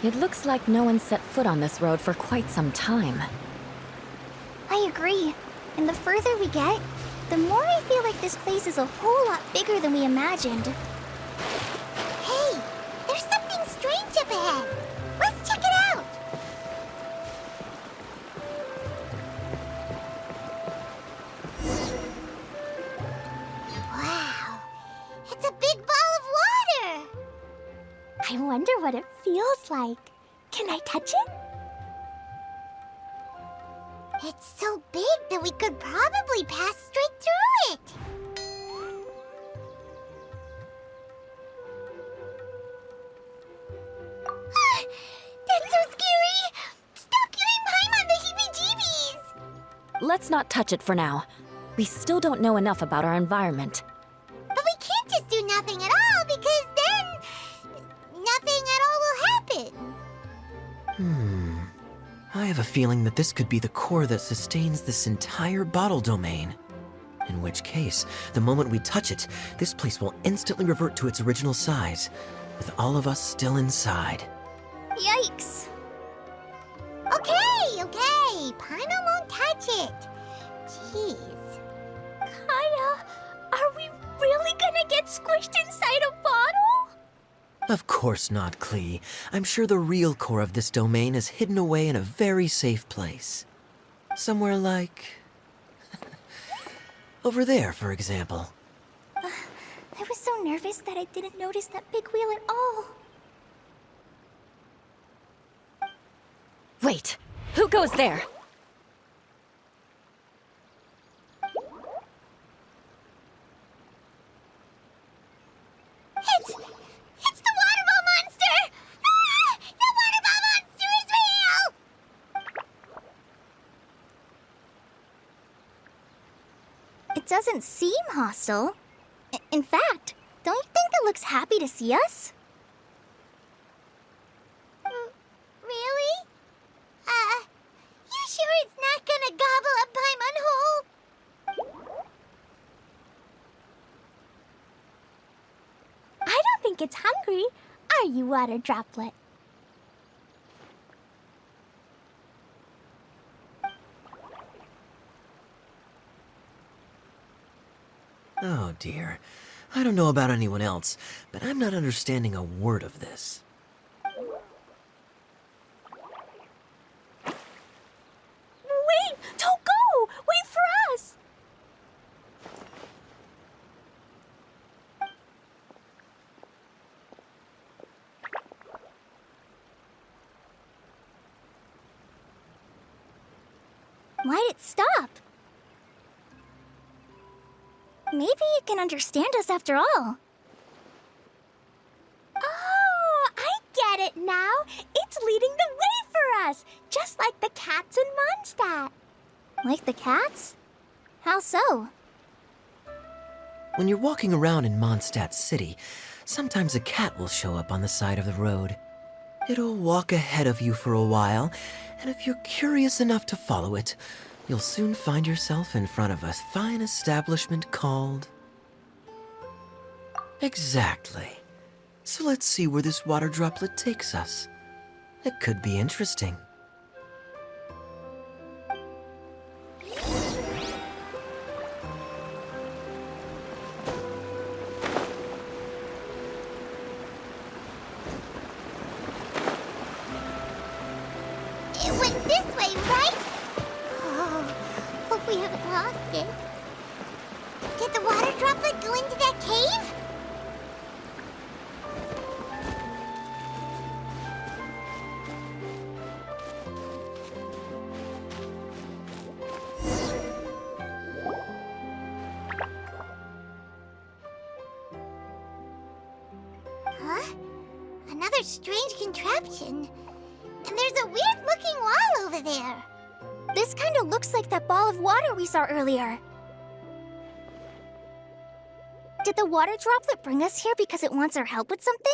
It looks like no one set foot on this road for quite some time. I agree. And the further we get, the more I feel like this place is a whole lot bigger than we imagined. Hey, there's something strange up ahead. Let's check it out. Wow, it's a big ball of water. I wonder what it feels like. Can I touch it? It's so big that we could probably pass straight through it. That's so scary! Stop giving Paimon the heebie-jeebies! Let's not touch it for now. We still don't know enough about our environment. But we can't just do nothing at all, because then nothing at all will happen. I have a feeling that this could be the core that sustains this entire bottle domain. In which case, the moment we touch it, this place will instantly revert to its original size, with all of us still inside. Yikes. Okay. Paimon won't touch it. Jeez. Kaya, are we really gonna get squished inside a bottle? Of course not, Klee. I'm sure the real core of this domain is hidden away in a very safe place. Somewhere like... over there, for example. I was so nervous that I didn't notice that big wheel at all. Wait, who goes there? It's the water ball monster! Ah! The water ball monster is real! It doesn't seem hostile. In fact, don't you think it looks happy to see us? Really? You sure it's not gonna gobble up Paimon whole? I don't think it's hungry. Are you, water droplet? Oh dear. I don't know about anyone else, but I'm not understanding a word of this. Wait! Don't go! Wait for us! Why'd it stop? Maybe it can understand us after all. Oh, I get it now. It's leading the way for us, just like the cats in Mondstadt. Like the cats? How so? When you're walking around in Mondstadt City, sometimes a cat will show up on the side of the road. It'll walk ahead of you for a while, and if you're curious enough to follow it, you'll soon find yourself in front of a fine establishment called... Exactly. So let's see where this water droplet takes us. It could be interesting. It went this way, right? Oh, hope we haven't lost it. Did the water droplet go into that cave? Huh? Another strange contraption. And there's a weird-looking wall over there. This kind of looks like that ball of water we saw earlier. Did the water droplet bring us here because it wants our help with something?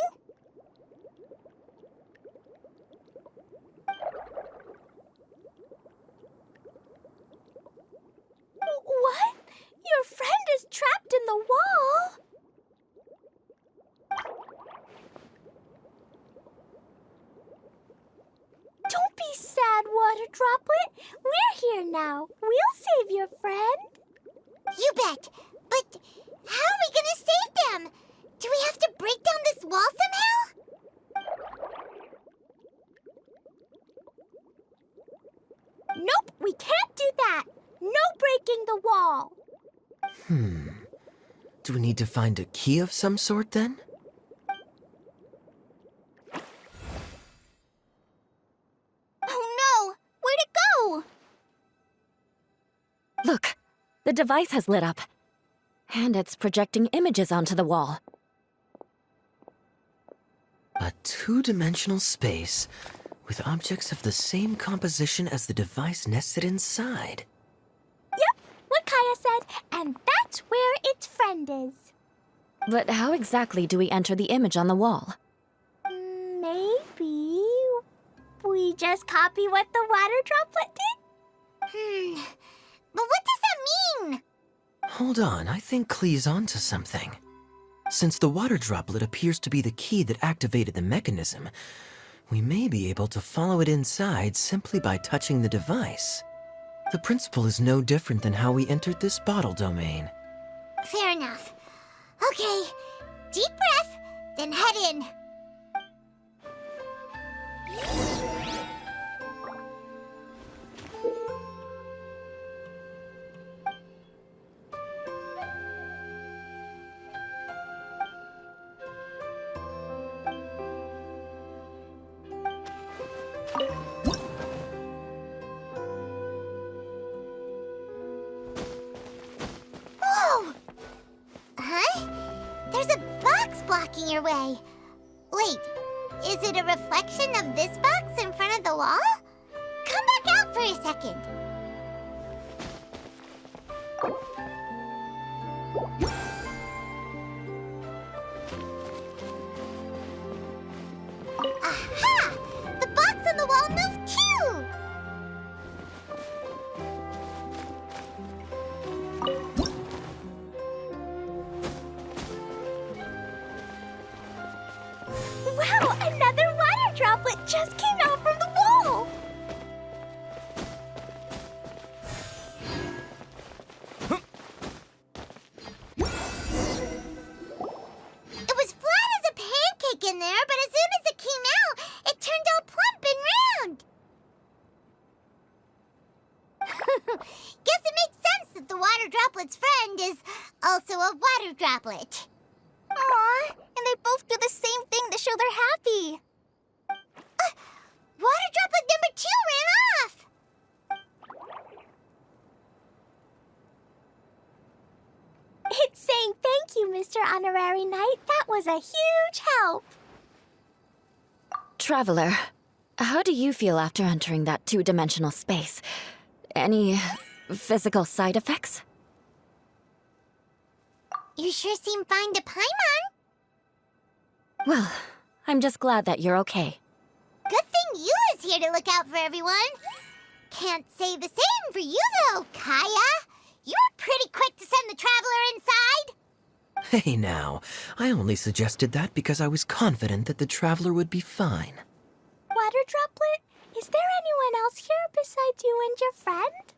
What? Your friend is trapped in the wall? now. We'll save your friend. You bet. But how are we gonna save them? Do we have to break down this wall somehow? Nope, we can't do that. No breaking the wall. Do we need to find a key of some sort then? Oh no! Where'd it go? Look, the device has lit up. And it's projecting images onto the wall. A two-dimensional space with objects of the same composition as the device nested inside. Yep, what Kaya said, and that's where its friend is. But how exactly do we enter the image on the wall? Maybe we just copy what the water droplet did? But what does that mean? Hold on, I think Klee's onto something. Since the water droplet appears to be the key that activated the mechanism, we may be able to follow it inside simply by touching the device. The principle is no different than how we entered this bottle domain. Fair enough. Okay, deep breath, then head in. Whoa! Huh? There's a box blocking your way. Wait, is it a reflection of this box in front of the wall? Come back out for a second. Aha! The box on the wall moved too! Wow, another water droplet just came out from the wall! It was flat as a pancake in there, but as soon as it came out, it turned all plump and round. Guess it makes sense that the water droplet's friend is also a water droplet. Aw, and they both do the same thing to show they're happy. Water droplet number 2 ran off! It's saying thank you, Mr. Honorary Knight. That was a huge help. Traveler, how do you feel after entering that two-dimensional space? Any physical side effects? You sure seem fine to Paimon. Well, I'm just glad that you're okay. Good thing you is here to look out for everyone. Can't say the same for you, though, Kaya. You were pretty quick to send the traveler inside. Hey now, I only suggested that because I was confident that the traveler would be fine. Water droplet, is there anyone else here besides you and your friend?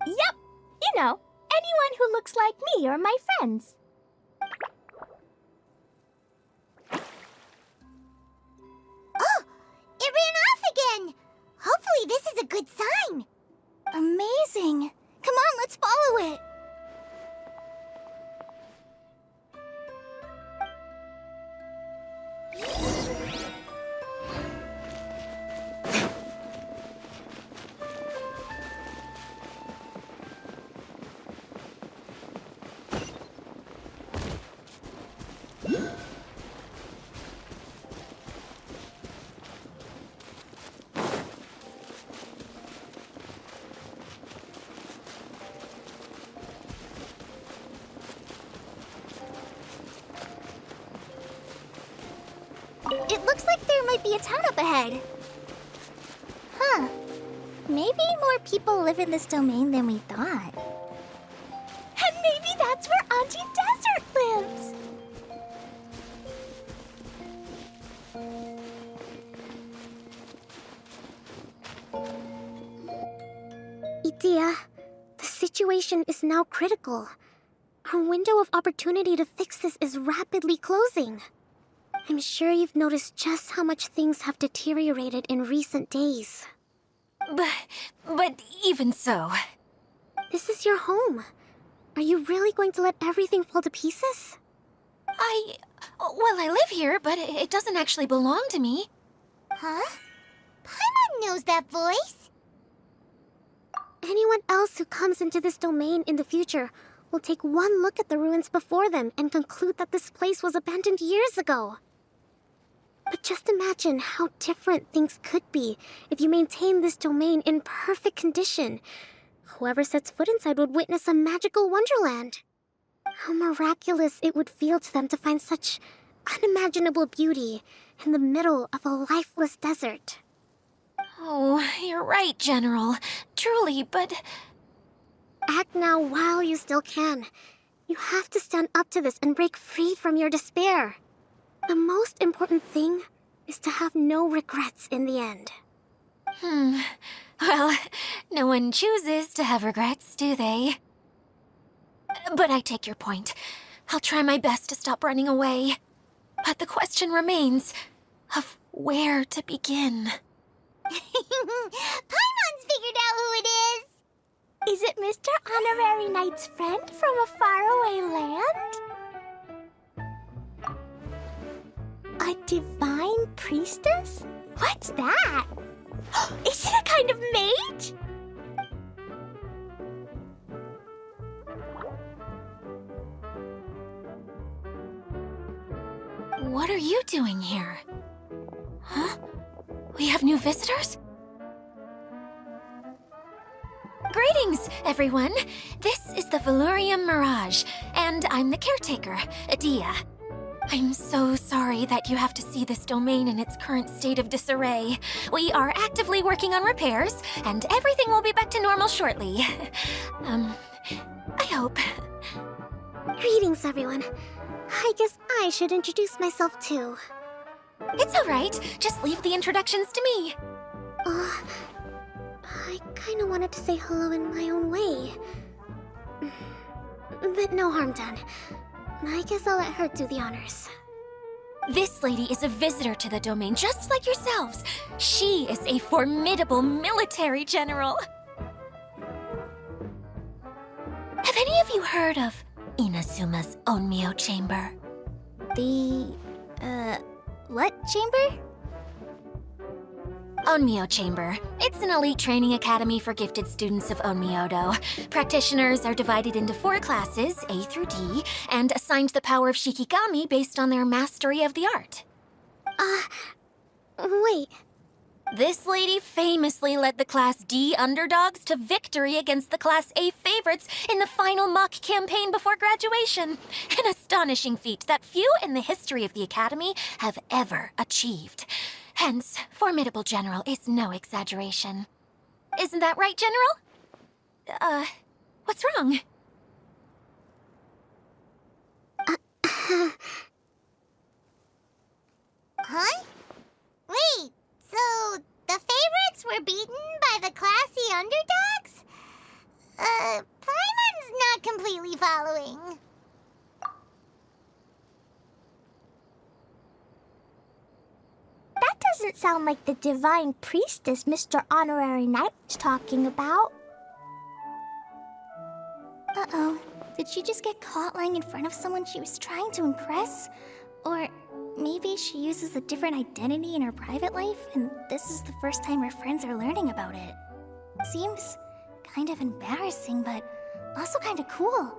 Yep, you know, anyone who looks like me or my friends. Oh, it ran off again. Hopefully this is a good sign. Amazing. Come on, let's follow it. It looks like there might be a town up ahead. Huh. Maybe more people live in this domain than we thought. And maybe that's where Auntie Desert lives. Idia, the situation is now critical. Our window of opportunity to fix this is rapidly closing. I'm sure you've noticed just how much things have deteriorated in recent days. But even so... This is your home. Are you really going to let everything fall to pieces? Well, I live here, but it doesn't actually belong to me. Huh? Paimon knows that voice. Anyone else who comes into this domain in the future will take one look at the ruins before them and conclude that this place was abandoned years ago. But just imagine how different things could be if you maintain this domain in perfect condition. Whoever sets foot inside would witness a magical wonderland. How miraculous it would feel to them to find such unimaginable beauty in the middle of a lifeless desert. Oh, you're right, General. Truly, but... Act now while you still can. You have to stand up to this and break free from your despair. The most important thing is to have no regrets in the end. Well, no one chooses to have regrets, do they? But I take your point. I'll try my best to stop running away. But the question remains of where to begin. Paimon's figured out who it is! Is it Mr. Honorary Knight's friend from a faraway land? A divine priestess? What's that? Is it a kind of mage? What are you doing here? Huh? We have new visitors? Greetings, everyone! This is the Valurium Mirage, and I'm the caretaker, Adia. I'm so sorry that you have to see this domain in its current state of disarray. We are actively working on repairs, and everything will be back to normal shortly. I hope. Greetings, everyone. I guess I should introduce myself too. It's alright, just leave the introductions to me. I kinda wanted to say hello in my own way. But no harm done. I guess I'll let her do the honors. This lady is a visitor to the domain, just like yourselves. She is a formidable military general. Have any of you heard of Inazuma's Onmyo Chamber? What chamber? Onmyo Chamber. It's an elite training academy for gifted students of Onmyodo. Practitioners are divided into 4 classes, A through D, and assigned the power of Shikigami based on their mastery of the art. Wait. This lady famously led the Class D underdogs to victory against the Class A favorites in the final mock campaign before graduation. An astonishing feat that few in the history of the Academy have ever achieved. Hence, formidable general is no exaggeration. Isn't that right, General? What's wrong? Huh? Wait, so the favorites were beaten by the classy underdogs? Paimon's not completely following. That doesn't sound like the divine priestess Mr. Honorary Knight was talking about. Uh-oh. Did she just get caught lying in front of someone she was trying to impress? Or maybe she uses a different identity in her private life, and this is the first time her friends are learning about it. Seems kind of embarrassing, but also kind of cool.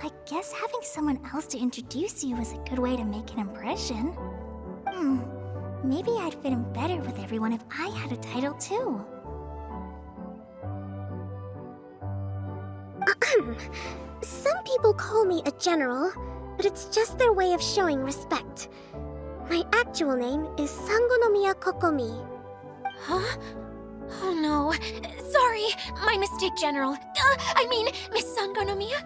I guess having someone else to introduce you is a good way to make an impression. Maybe I'd fit in better with everyone if I had a title too. Some people call me a general, but it's just their way of showing respect. My actual name is Sangonomiya Kokomi. Huh? Oh no. Sorry, my mistake, General. I mean, Miss Sangonomiya.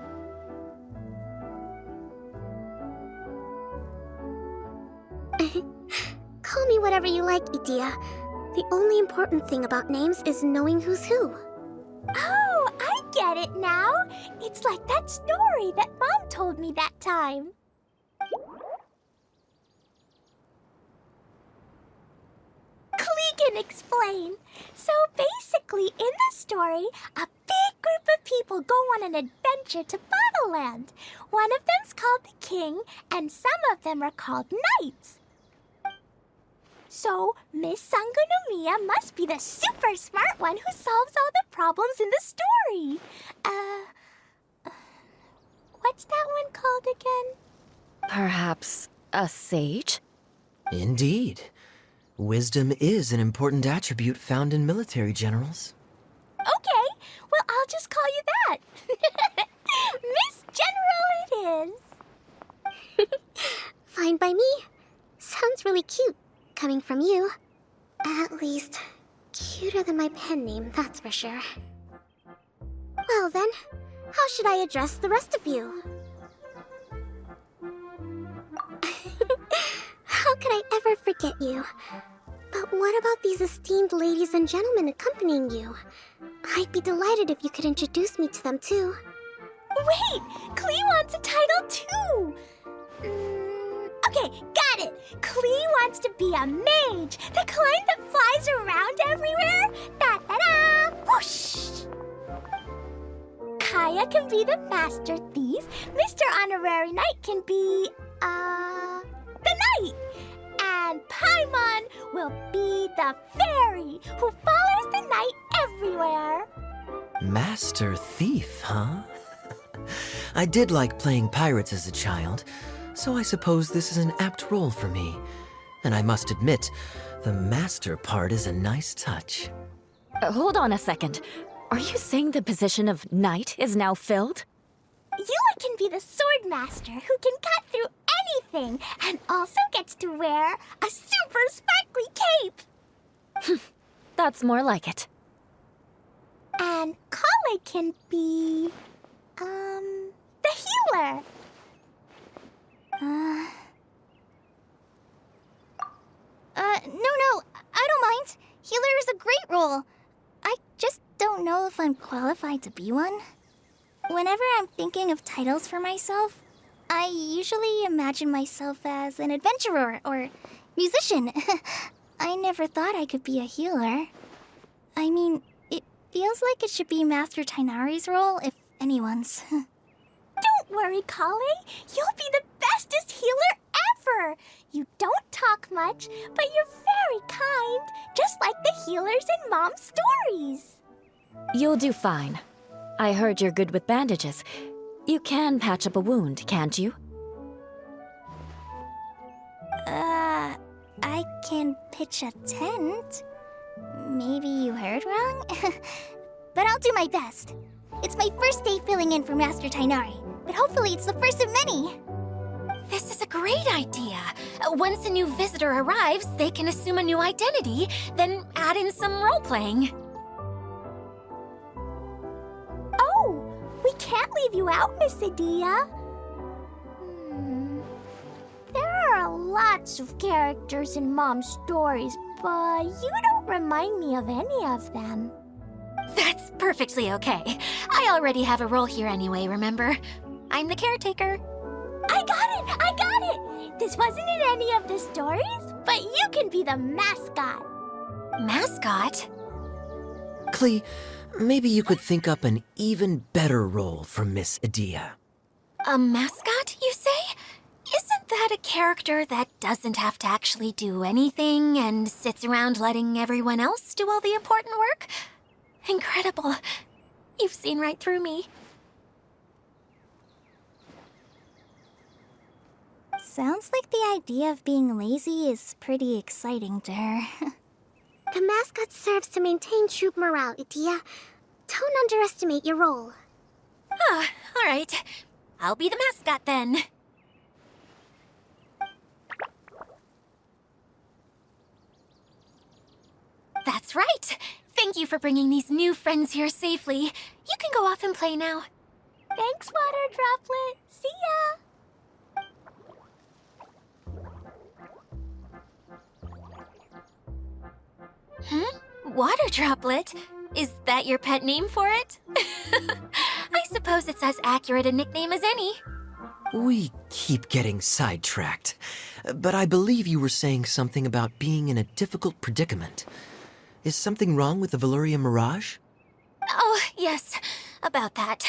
Call me whatever you like, Idia. The only important thing about names is knowing who's who. Oh, I get it now. It's like that story that Mom told me that time. Klee can explain. So basically, in the story, a big group of people go on an adventure to Bottleland. One of them's called the King, and some of them are called Knights. So, Miss Sangonomiya must be the super smart one who solves all the problems in the story. What's that one called again? Perhaps a sage? Indeed. Wisdom is an important attribute found in military generals. Okay, well, I'll just call you that. Miss General it is. Fine by me. Sounds really cute, coming from you. At least, cuter than my pen name, that's for sure. Well then, how should I address the rest of you? How could I ever forget you? But what about these esteemed ladies and gentlemen accompanying you? I'd be delighted if you could introduce me to them too. Wait, Klee wants a title too. Okay, got it. Klee wants to be a mage, the kind that flies around everywhere. Da-da-da! Whoosh! Kaya can be the master thief. Mr. Honorary Knight can be, the knight. And Paimon will be the fairy who follows the knight everywhere. Master Thief, huh? I did like playing pirates as a child, so I suppose this is an apt role for me. And I must admit, the master part is a nice touch. Hold on a second. Are you saying the position of knight is now filled? Yula can be the sword master who can cut through anything and also gets to wear a super sparkly cape. That's more like it. And Kale can be, the healer. No, I don't mind. Healer is a great role. I just don't know if I'm qualified to be one. Whenever I'm thinking of titles for myself, I usually imagine myself as an adventurer or musician. I never thought I could be a healer. I mean, it feels like it should be Master Tainari's role, if anyone's. Don't worry, Kale. You'll be the bestest healer ever. You don't talk much, but you're very kind, just like the healers in Mom's stories. You'll do fine. I heard you're good with bandages. You can patch up a wound, can't you? I can pitch a tent. Maybe you heard wrong? But I'll do my best. It's my first day filling in for Master Tainari, but hopefully it's the first of many. This is a great idea. Once a new visitor arrives, they can assume a new identity, then add in some role-playing. Oh, we can't leave you out, Miss Adia. There are lots of characters in Mom's stories, but you don't remind me of any of them. That's perfectly okay. I already have a role here anyway, remember? I'm the caretaker. I got it! This wasn't in any of the stories, but you can be the mascot. Mascot? Klee, maybe you could think up an even better role for Miss Adia. A mascot, you say? Isn't that a character that doesn't have to actually do anything and sits around letting everyone else do all the important work? Incredible. You've seen right through me. Sounds like the idea of being lazy is pretty exciting to her. The mascot serves to maintain troop morale, Adia. Don't underestimate your role. Ah, all right. I'll be the mascot then. That's right. Thank you for bringing these new friends here safely. You can go off and play now. Thanks, Water Droplet. See ya! Water Droplet? Is that your pet name for it? I suppose it's as accurate a nickname as any. We keep getting sidetracked, but I believe you were saying something about being in a difficult predicament. Is something wrong with the Veluria Mirage? Oh, yes, about that.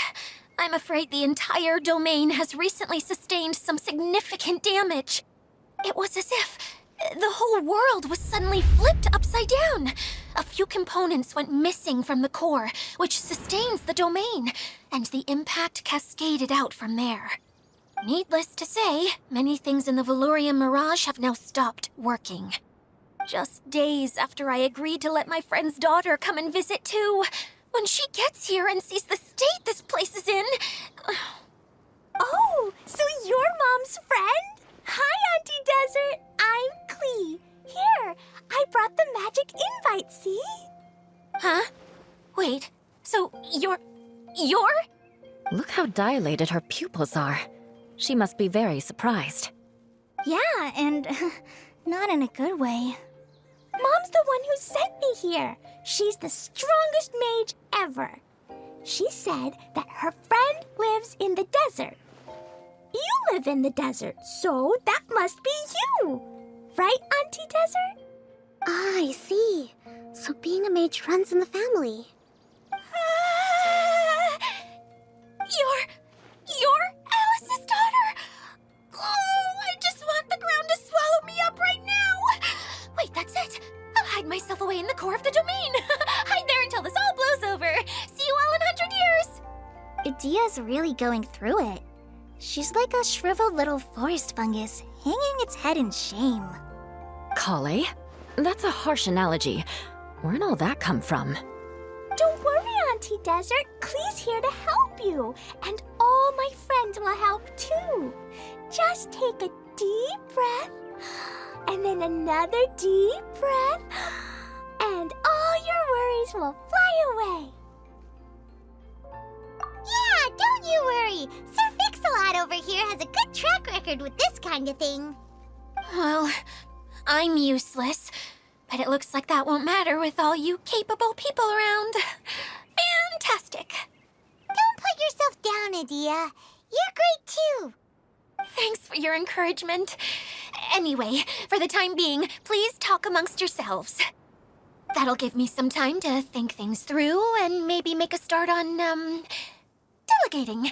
I'm afraid the entire domain has recently sustained some significant damage. It was as if the whole world was suddenly flipped upside down. A few components went missing from the core, which sustains the domain, and the impact cascaded out from there. Needless to say, many things in the Veluria Mirage have now stopped working. Just days after I agreed to let my friend's daughter come and visit too. When she gets here and sees the state this place is in... Oh, so you're Mom's friend? Hi, Auntie Desert. I'm Klee. Here, I brought the magic invite, see? Huh? Wait, so you're... Look how dilated her pupils are. She must be very surprised. Yeah, and not in a good way. Mom's the one who sent me here. She's the strongest mage ever. She said that her friend lives in the desert. You live in the desert, so that must be you. Right, Auntie Desert? Ah, I see. So being a mage runs in the family. You're Alice's daughter! Oh, I just want the ground to swallow me up right now! Wait, that's it! I'll hide myself away in the core of the domain! Hide there until this all blows over! See you all in 100 years! Idia's really going through it. She's like a shriveled little forest fungus, hanging its head in shame. Kale? That's a harsh analogy. Where'd all that come from? Don't worry, Auntie Desert. Klee's here to help you. And all my friends will help too. Just take a deep breath, and then another deep breath, and all your worries will fly away. Yeah, don't you worry. Sir Fix-a-Lot over here has a good track record with this kind of thing. Well, I'm useless, but it looks like that won't matter with all you capable people around. Fantastic! Don't put yourself down, Idia. You're great too. Thanks for your encouragement. Anyway, for the time being, please talk amongst yourselves. That'll give me some time to think things through and maybe make a start on, delegating.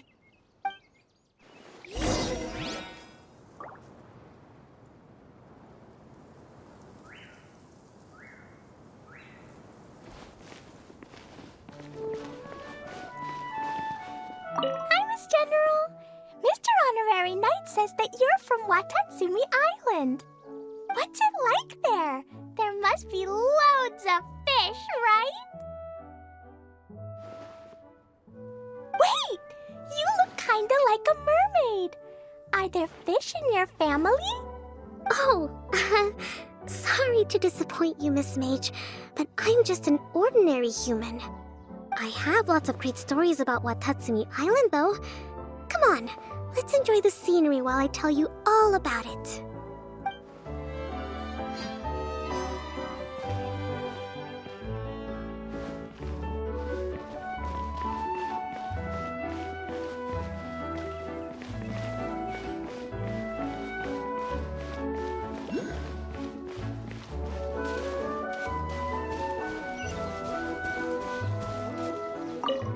Hi, Miss General. Mr. Honorary Knight says that you're from Watatsumi Island. What's it like there? There must be loads of fish, right? Wait! You look kinda like a mermaid. Are there fish in your family? Oh, sorry to disappoint you, Miss Mage, but I'm just an ordinary human. I have lots of great stories about Watatsumi Island, though. Come on, let's enjoy the scenery while I tell you all about it.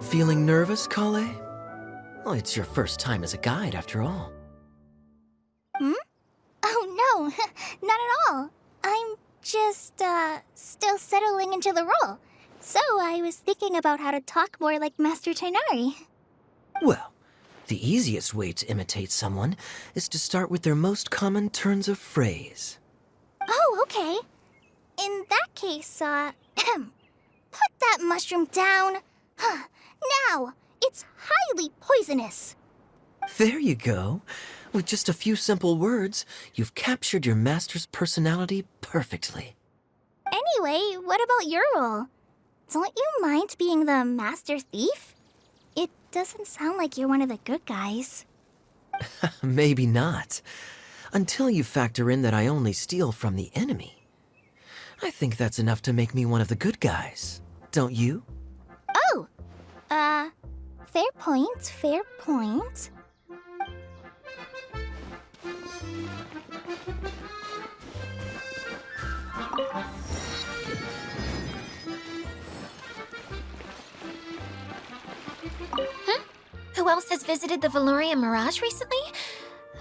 Feeling nervous, Kale? Well, it's your first time as a guide, after all. Oh, no, not at all. I'm just, still settling into the role. So I was thinking about how to talk more like Master Tighnari. Well, the easiest way to imitate someone is to start with their most common turns of phrase. Oh, okay. In that case, put that mushroom down. Now, it's highly poisonous. There you go. With just a few simple words, you've captured your master's personality perfectly. Anyway, what about your role? Don't you mind being the master thief? It doesn't sound like you're one of the good guys. Maybe not. Until you factor in that I only steal from the enemy. I think that's enough to make me one of the good guys, don't you? Fair point, fair point. Who else has visited the Veloria Mirage recently?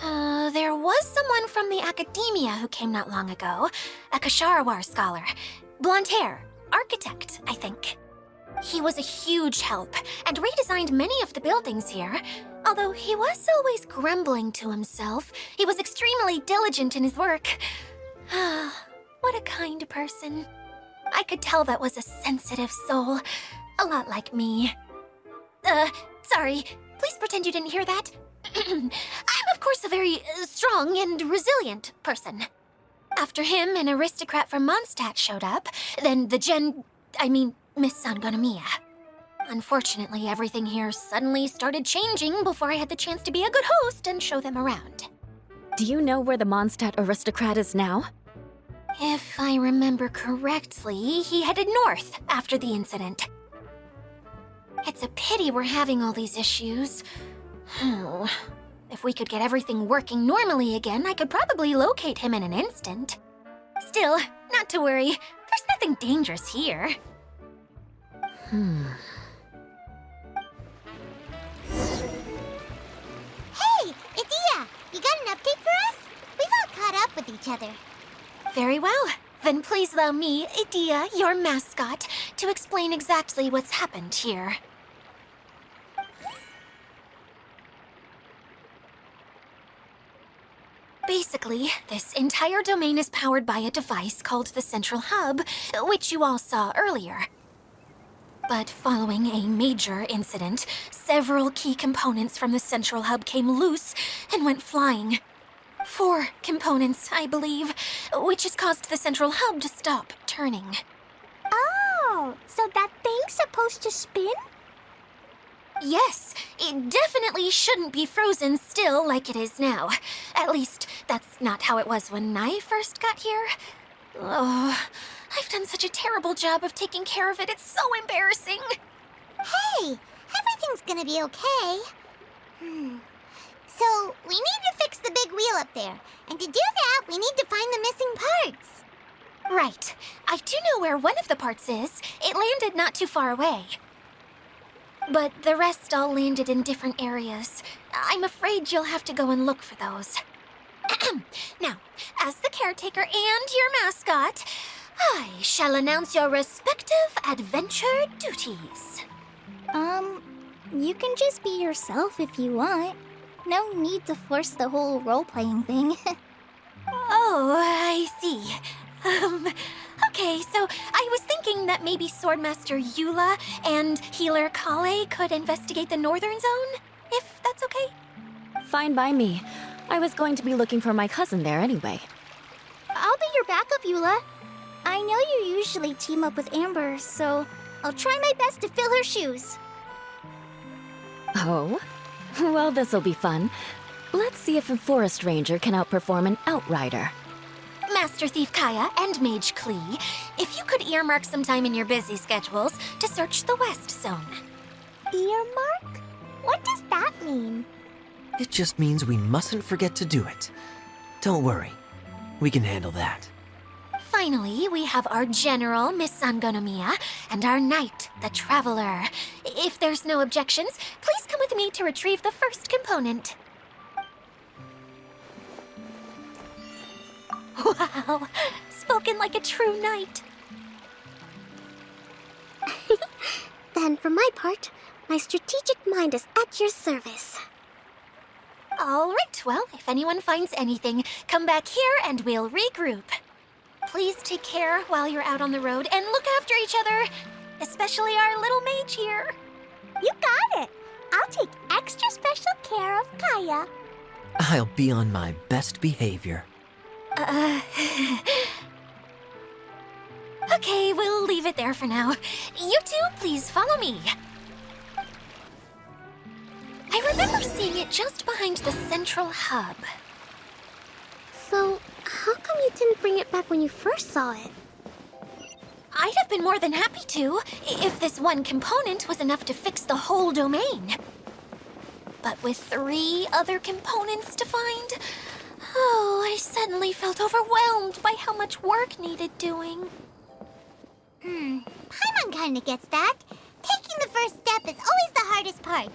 There was someone from the academia who came not long ago. A Kasharawar scholar. Blonde hair. Architect, I think. He was a huge help and redesigned many of the buildings here. Although he was always grumbling to himself, he was extremely diligent in his work. What a kind person. I could tell that was a sensitive soul. A lot like me. Sorry. Please pretend you didn't hear that. I'm, of course, a very strong and resilient person. After him, an aristocrat from Mondstadt showed up. Then Miss Sangonomiya. Unfortunately, everything here suddenly started changing before I had the chance to be a good host and show them around. Do you know where the Mondstadt aristocrat is now? If I remember correctly, he headed north after the incident. It's a pity we're having all these issues. If we could get everything working normally again, I could probably locate him in an instant. Still, not to worry. There's nothing dangerous here. Hey, Idia! You got an update for us? We've all caught up with each other. Very well. Then please allow me, Idia, your mascot, to explain exactly what's happened here. Basically, this entire domain is powered by a device called the Central Hub, which you all saw earlier. But following a major incident, several key components from the Central Hub came loose and went flying. 4 components, I believe, which has caused the Central Hub to stop turning. Oh, so that thing's supposed to spin? Yes, it definitely shouldn't be frozen still like it is now. At least, that's not how it was when I first got here. Oh, I've done such a terrible job of taking care of it, it's so embarrassing. Hey, everything's gonna be okay. So, we need to fix the big wheel up there. And to do that, we need to find the missing parts. Right. I do know where one of the parts is. It landed not too far away. But the rest all landed in different areas. I'm afraid you'll have to go and look for those. Now, as the caretaker and your mascot, I shall announce your respective adventure duties. You can just be yourself if you want. No need to force the whole role-playing thing. Oh, I see. Okay, so I was thinking that maybe Swordmaster Eula and Healer Kale could investigate the Northern Zone, if that's okay? Fine by me. I was going to be looking for my cousin there anyway. I'll be your backup, Eula. I know you usually team up with Amber, so I'll try my best to fill her shoes. Oh? Well, this'll be fun. Let's see if a forest ranger can outperform an outrider. Master Thief Kaya and Mage Klee, if you could earmark some time in your busy schedules to search the West Zone. Earmark? What does that mean? It just means we mustn't forget to do it. Don't worry. We can handle that. Finally, we have our General, Miss Sangonomiya, and our Knight, the Traveler. If there's no objections, please come with me to retrieve the first component. Wow, spoken like a true knight. Then, for my part, my strategic mind is at your service. All right, well, if anyone finds anything, come back here and we'll regroup. Please take care while you're out on the road and look after each other, especially our little mage here. You got it. I'll take extra special care of Kaya. I'll be on my best behavior. Okay, we'll leave it there for now. You two, please follow me. I remember seeing it just behind the Central Hub. So, how come you didn't bring it back when you first saw it? I'd have been more than happy to, if this one component was enough to fix the whole domain. But with 3 other components to find, I suddenly felt overwhelmed by how much work needed doing. Paimon kinda gets that. Taking the first step is always the hardest part.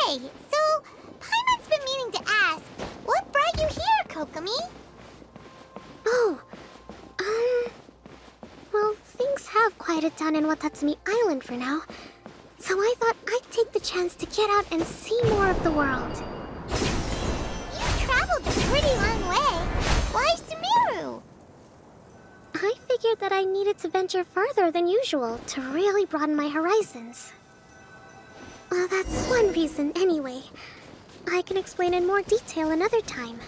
Hey, so Paimon's been meaning to ask, what brought you here, Kokomi? Oh, well, things have quieted down in Watatsumi Island for now. So I thought I'd take the chance to get out and see more of the world. You traveled a pretty long way. Why Sumeru? I figured that I needed to venture further than usual to really broaden my horizons. Well, that's one reason anyway. I can explain in more detail another time.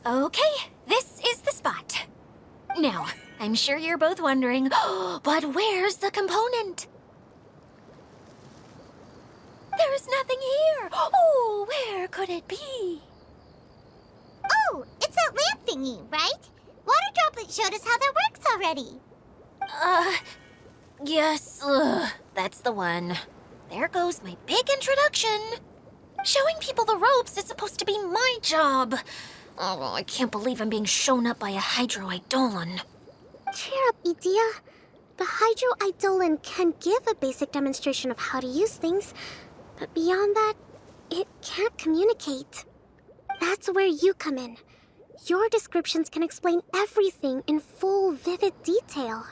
Okay, this is the spot. Now, I'm sure you're both wondering, but where's the component? There's nothing here. Oh, where could it be? Oh, it's that lamp thingy, right? Water Droplet showed us how that works already. Yes, that's the one. There goes my big introduction. Showing people the ropes is supposed to be my job. Oh, I can't believe I'm being shown up by a Hydro Eidolon. Cheer up, Edea. The Hydro Eidolon can give a basic demonstration of how to use things, but beyond that, it can't communicate. That's where you come in. Your descriptions can explain everything in full, vivid detail.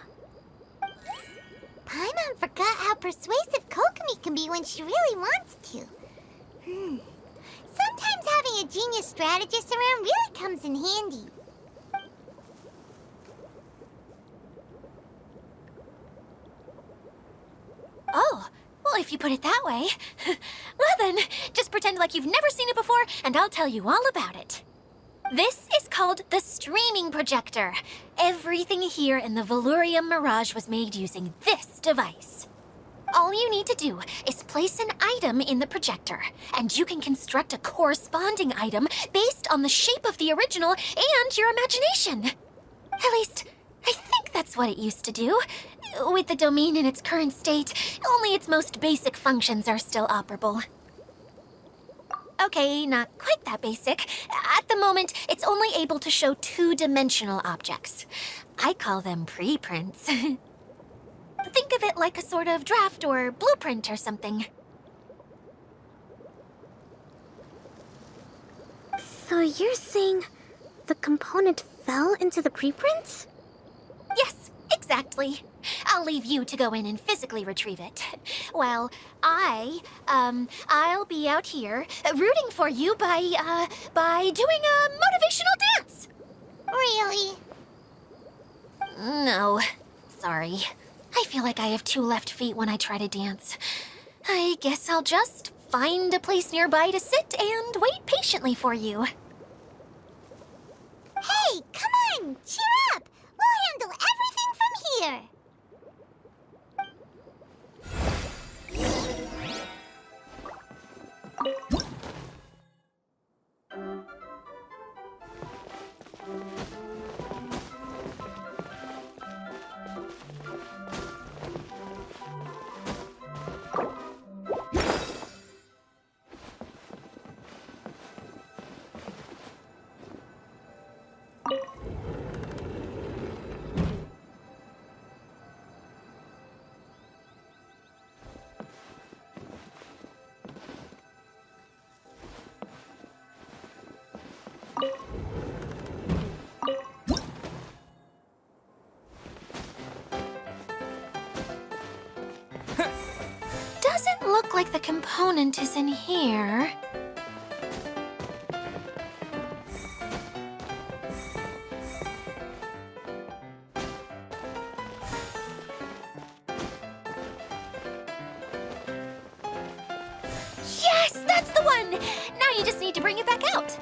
Paimon forgot how persuasive Kokomi can be when she really wants to. Sometimes having a genius strategist around really comes in handy. Oh, well, if you put it that way. Well then, just pretend like you've never seen it before, and I'll tell you all about it. This is called the streaming projector. Everything here in the Valurium Mirage was made using this device. All you need to do is place an item in the projector, and you can construct a corresponding item based on the shape of the original and your imagination. At least, I think that's what it used to do. With the domain in its current state, only its most basic functions are still operable. Okay, not quite that basic. At the moment, it's only able to show 2-dimensional objects. I call them preprints. Think of it like a sort of draft or blueprint or something. So you're saying the component fell into the preprints? Yes, exactly. Exactly. I'll leave you to go in and physically retrieve it. Well, I'll be out here rooting for you by doing a motivational dance. Really? No, sorry. I feel like I have two left feet when I try to dance. I guess I'll just find a place nearby to sit and wait patiently for you. Hey, come on! Cheer up! We'll handle everything from here! Doesn't look like the component is in here. Yes, that's the one! Now you just need to bring it back out.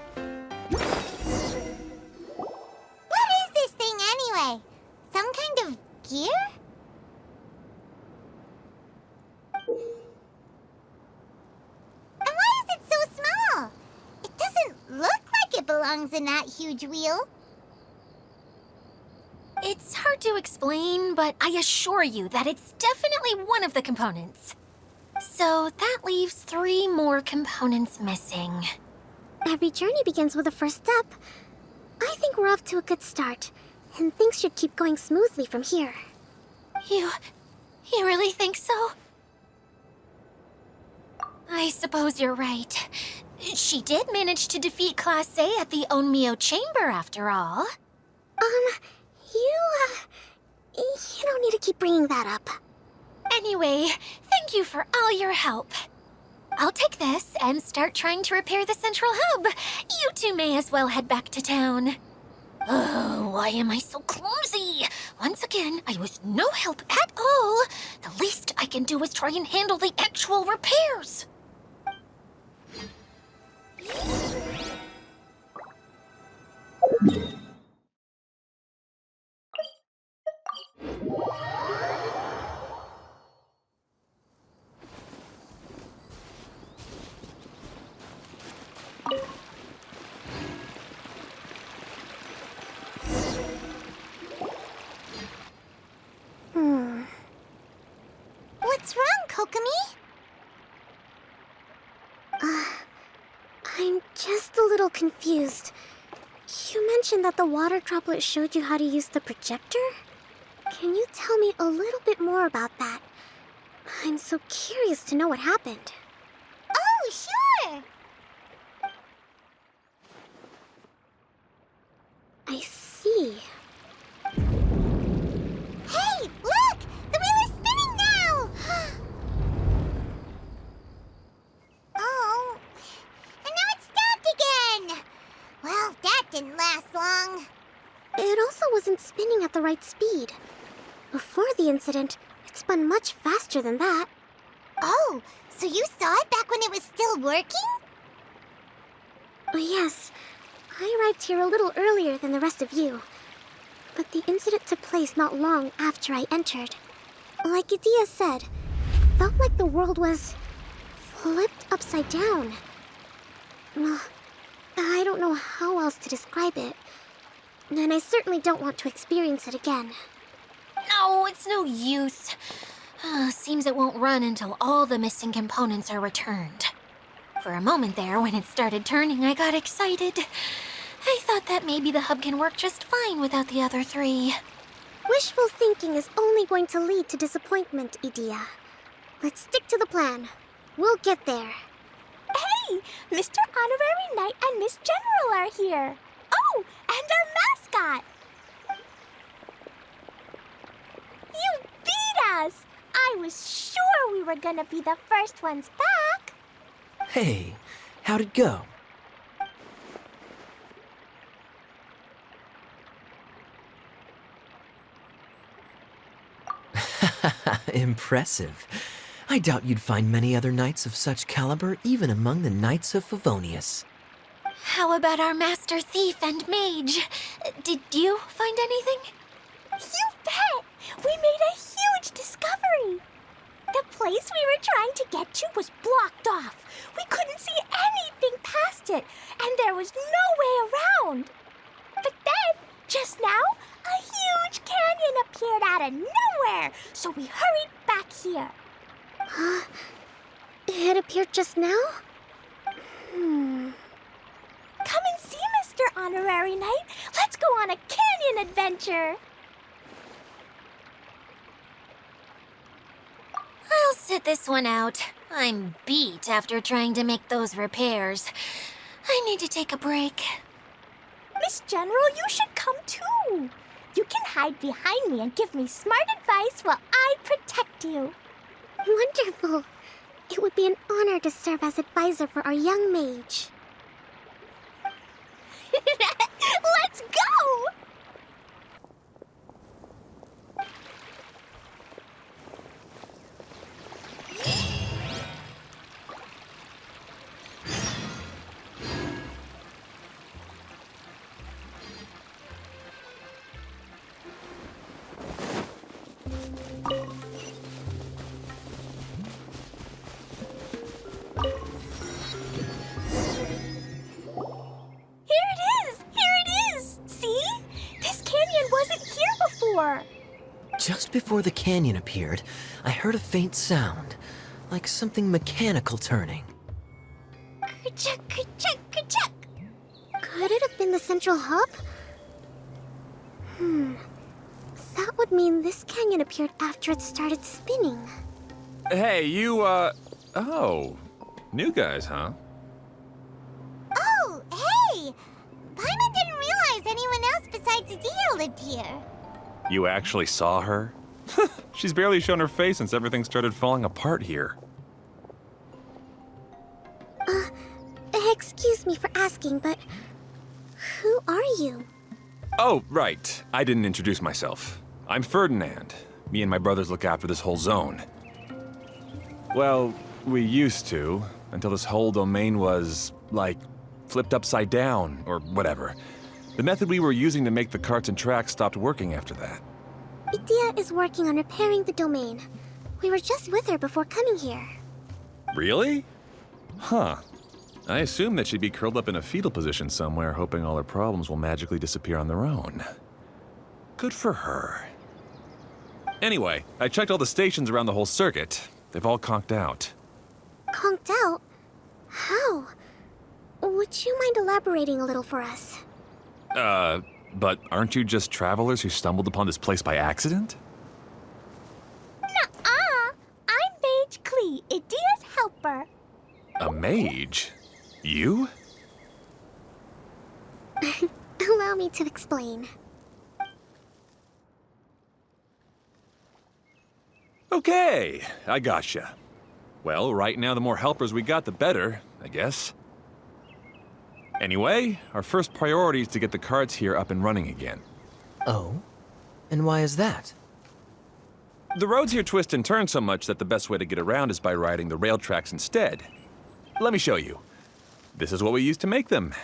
What is this thing anyway? Some kind of gear? And why is it so small? It doesn't look like it belongs in that huge wheel. It's hard to explain, but I assure you that it's definitely one of the components. So that leaves 3 more components missing. Every journey begins with a first step. I think we're off to a good start, and things should keep going smoothly from here. You really think so? I suppose you're right. She did manage to defeat Class A at the Onmyo Chamber, after all. You don't need to keep bringing that up. Anyway, thank you for all your help. I'll take this and start trying to repair the central hub. You two may as well head back to town. Oh, why am I so clumsy? Once again, I was no help at all. The least I can do is try and handle the actual repairs. What's wrong, Kokomi? I'm just a little confused. You mentioned that the water droplet showed you how to use the projector? Can you tell me a little bit more about that? I'm so curious to know what happened. Oh, sure! I see. Hey, look! The wheel is spinning now! Oh, and now it's stopped again! Well, that didn't last long. It also wasn't spinning at the right speed. Before the incident, it spun much faster than that. Oh, so you saw it back when it was still working? Yes, I arrived here a little earlier than the rest of you. But the incident took place not long after I entered. Like Edea said, it felt like the world was flipped upside down. I don't know how else to describe it. And I certainly don't want to experience it again. No, it's no use. Seems it won't run until all the missing components are returned. For a moment there, when it started turning, I got excited. I thought that maybe the hub can work just fine without the other 3. Wishful thinking is only going to lead to disappointment, Edea. Let's stick to the plan. We'll get there. Hey, Mr. Honorary Knight and Miss General are here. Oh, and our mascot. us! I was sure we were gonna be the first ones back! Hey, how'd it go? Impressive. I doubt you'd find many other knights of such caliber even among the Knights of Favonius. How about our master thief and mage? Did you find anything? You bet! We made a huge discovery! The place we were trying to get to was blocked off. We couldn't see anything past it, and there was no way around. But then, just now, a huge canyon appeared out of nowhere, so we hurried back here. It appeared just now? Come and see, Mr. Honorary Knight. Let's go on a canyon adventure. I'll sit this one out. I'm beat after trying to make those repairs. I need to take a break. Miss General, you should come too. You can hide behind me and give me smart advice while I protect you. Wonderful. It would be an honor to serve as advisor for our young mage. Let's go! Just before the canyon appeared, I heard a faint sound, like something mechanical turning. Ka-chuck, ka-chuck, ka-chuck. Could it have been the central hub? That would mean this canyon appeared after it started spinning. Hey, you, oh. New guys, huh? Oh, hey! Paimon didn't realize anyone else besides Dia lived here. You actually saw her? She's barely shown her face since everything started falling apart here. Excuse me for asking, but who are you? Oh, right. I didn't introduce myself. I'm Ferdinand. Me and my brothers look after this whole zone. Well, we used to, until this whole domain was, like, flipped upside down, or whatever. The method we were using to make the carts and tracks stopped working after that. Idia is working on repairing the domain. We were just with her before coming here. Really? Huh. I assume that she'd be curled up in a fetal position somewhere, hoping all her problems will magically disappear on their own. Good for her. Anyway, I checked all the stations around the whole circuit. They've all conked out. Conked out? How? Would you mind elaborating a little for us? But aren't you just travelers who stumbled upon this place by accident? Nuh-uh! I'm Mage Klee, Idia's helper. A mage? You? Allow me to explain. Okay, I gotcha. Well, right now the more helpers we got, the better, I guess. Anyway, our first priority is to get the carts here up and running again. Oh? And why is that? The roads here twist and turn so much that the best way to get around is by riding the rail tracks instead. Let me show you. This is what we used to make them.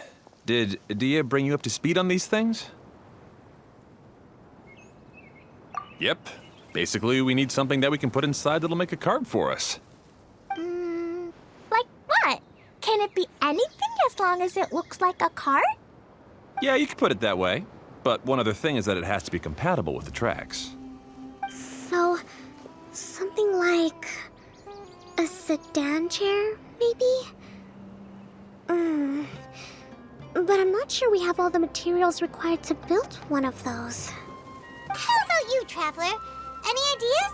Did Dia bring you up to speed on these things? Yep. Basically, we need something that we can put inside that'll make a cart for us. Like what? Can it be anything as long as it looks like a cart? Yeah, you could put it that way. But one other thing is that it has to be compatible with the tracks. So, something like a sedan chair, maybe? But I'm not sure we have all the materials required to build one of those. How about you, Traveler? Any ideas?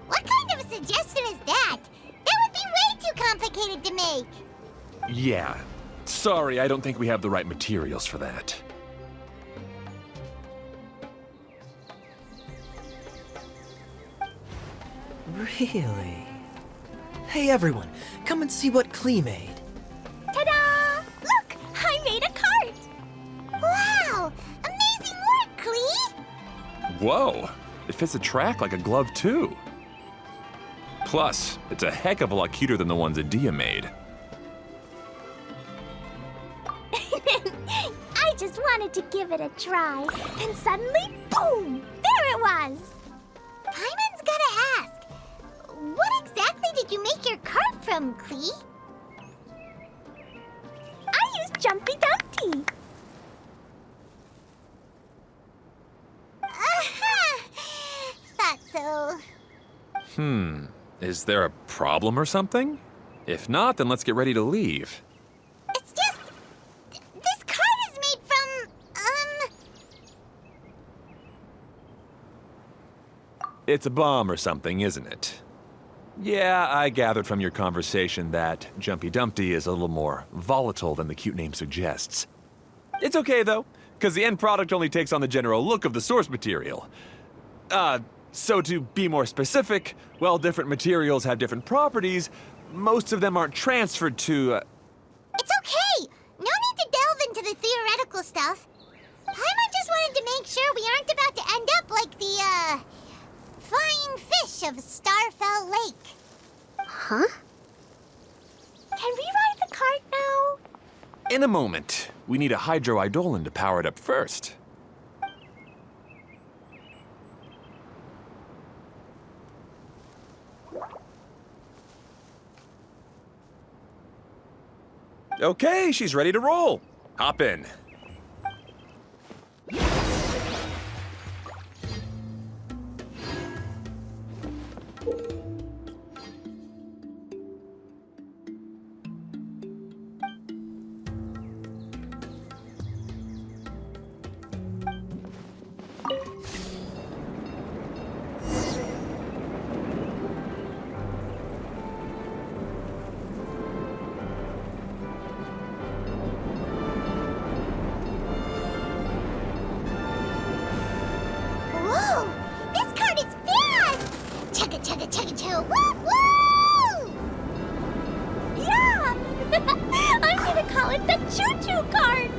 What kind of a suggestion is that? That would be way too complicated to make. Yeah. Sorry, I don't think we have the right materials for that. Really? Hey everyone, come and see what Klee made. Ta-da! Look, I made a cart. Wow! Amazing work, Klee! Whoa! It fits the track like a glove, too. Plus, it's a heck of a lot cuter than the ones Adia made. I just wanted to give it a try, and suddenly, boom! There it was! Paimon's gotta ask, what exactly did you make your cart from, Klee? I used Jumpy Dumpty. Thought so. Is there a problem or something? If not, then let's get ready to leave. It's just... this cart is made from, It's a bomb or something, isn't it? Yeah, I gathered from your conversation that Jumpy Dumpty is a little more volatile than the cute name suggests. It's okay, though, because the end product only takes on the general look of the source material. So to be more specific, while different materials have different properties, most of them aren't transferred to, It's okay! No need to delve into the theoretical stuff. Paimon just wanted to make sure we aren't about to end up like the, flying fish of Starfell Lake. Huh? Can we ride the cart now? In a moment. We need a hydroidolin to power it up first. Okay, she's ready to roll. Hop in. Whoa! This cart is fast! Chugga chugga chugga chugga woo woo! Yeah! I'm gonna call it the choo-choo cart!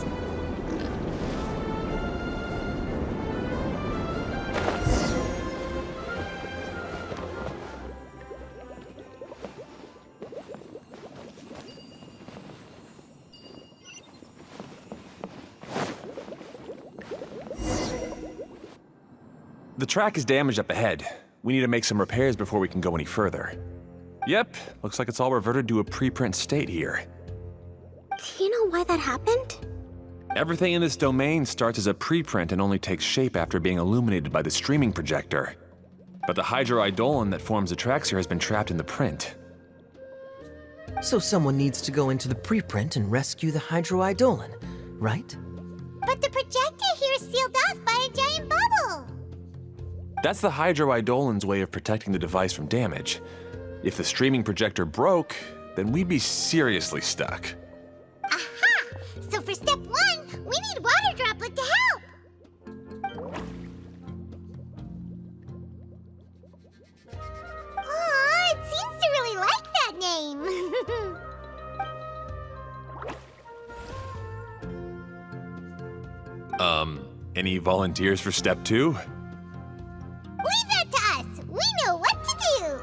The track is damaged up ahead. We need to make some repairs before we can go any further. Yep, looks like it's all reverted to a preprint state here. Do you know why that happened? Everything in this domain starts as a preprint and only takes shape after being illuminated by the streaming projector. But the hydroidolin that forms the tracks here has been trapped in the print. So someone needs to go into the preprint and rescue the hydroidolin, right? But the projector here is sealed off by a giant bubble! That's the hydroidolin's way of protecting the device from damage. If the streaming projector broke, then we'd be seriously stuck. Aha! So for step one, we need water droplet to help! Aw, it seems to really like that name! Any volunteers for step two? Leave that to us! We know what to do!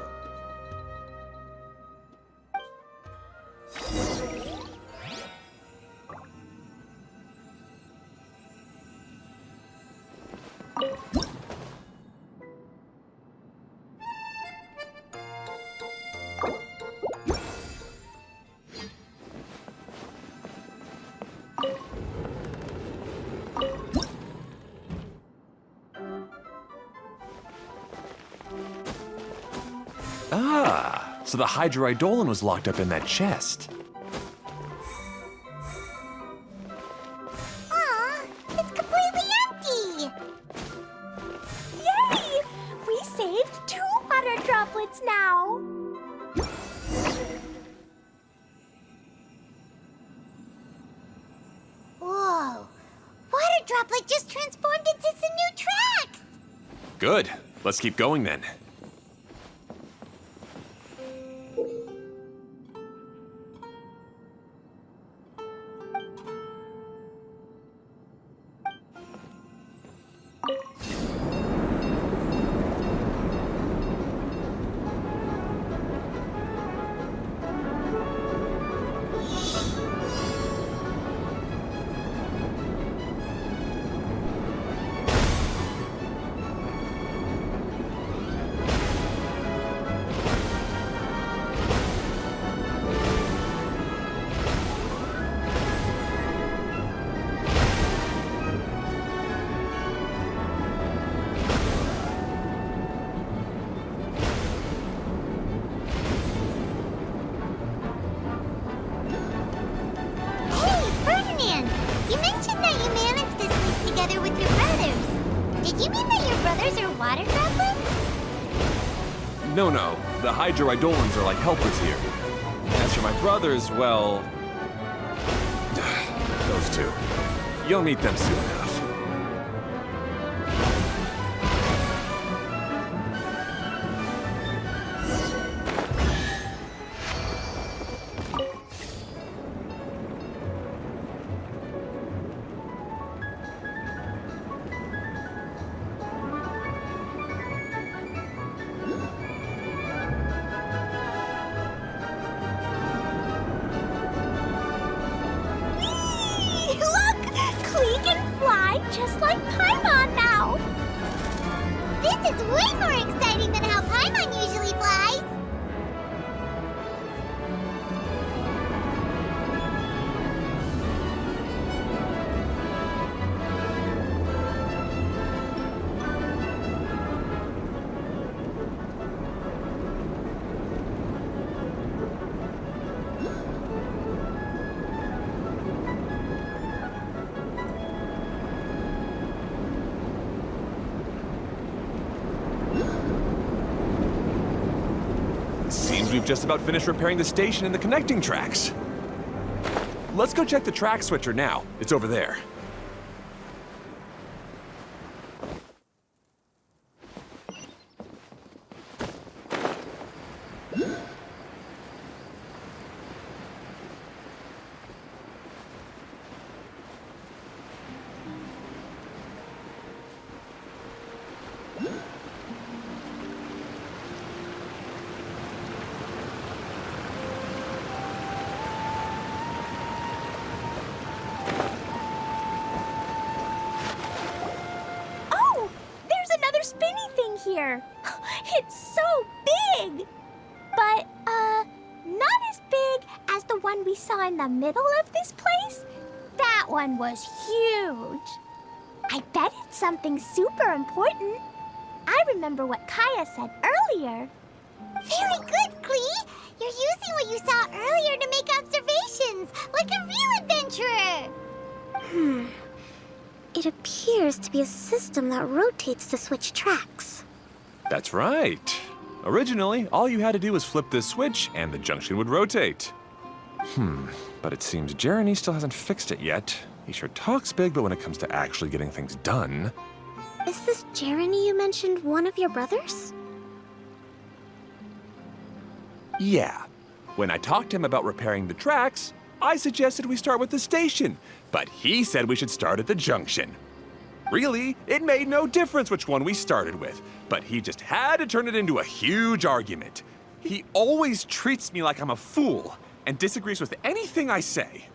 Ah, so the hydroidolin was locked up in that chest. Aw, it's completely empty! Yay! We saved 2 water droplets now! Whoa! Water droplet just transformed into some new tracks! Good. Let's keep going then. Ours are water goblins? No, the hydroidolins are like helpers here. As for my brothers, well... those two. You'll meet them soon enough. Look! Klee can fly just like Paimon now! This is way more exciting than how Paimon usually flies! Seems we've just about finished repairing the station and the connecting tracks. Let's go check the track switcher now. It's over there. Oh! There's another spinny thing here! It's so big! But, not as big as the one we saw in the middle of this place. That one was huge. I bet it's something super important. I remember what Kaya said earlier. Very good, Klee! You're using what you saw earlier to make observations, like a real adventurer! It appears to be a system that rotates to switch tracks. That's right. Originally, all you had to do was flip this switch and the junction would rotate. But it seems Jeremy still hasn't fixed it yet. He sure talks big, but when it comes to actually getting things done... Is this Jeremy you mentioned one of your brothers? Yeah. When I talked to him about repairing the tracks, I suggested we start with the station, but he said we should start at the junction. Really, it made no difference which one we started with, but he just had to turn it into a huge argument. He always treats me like I'm a fool and disagrees with anything I say.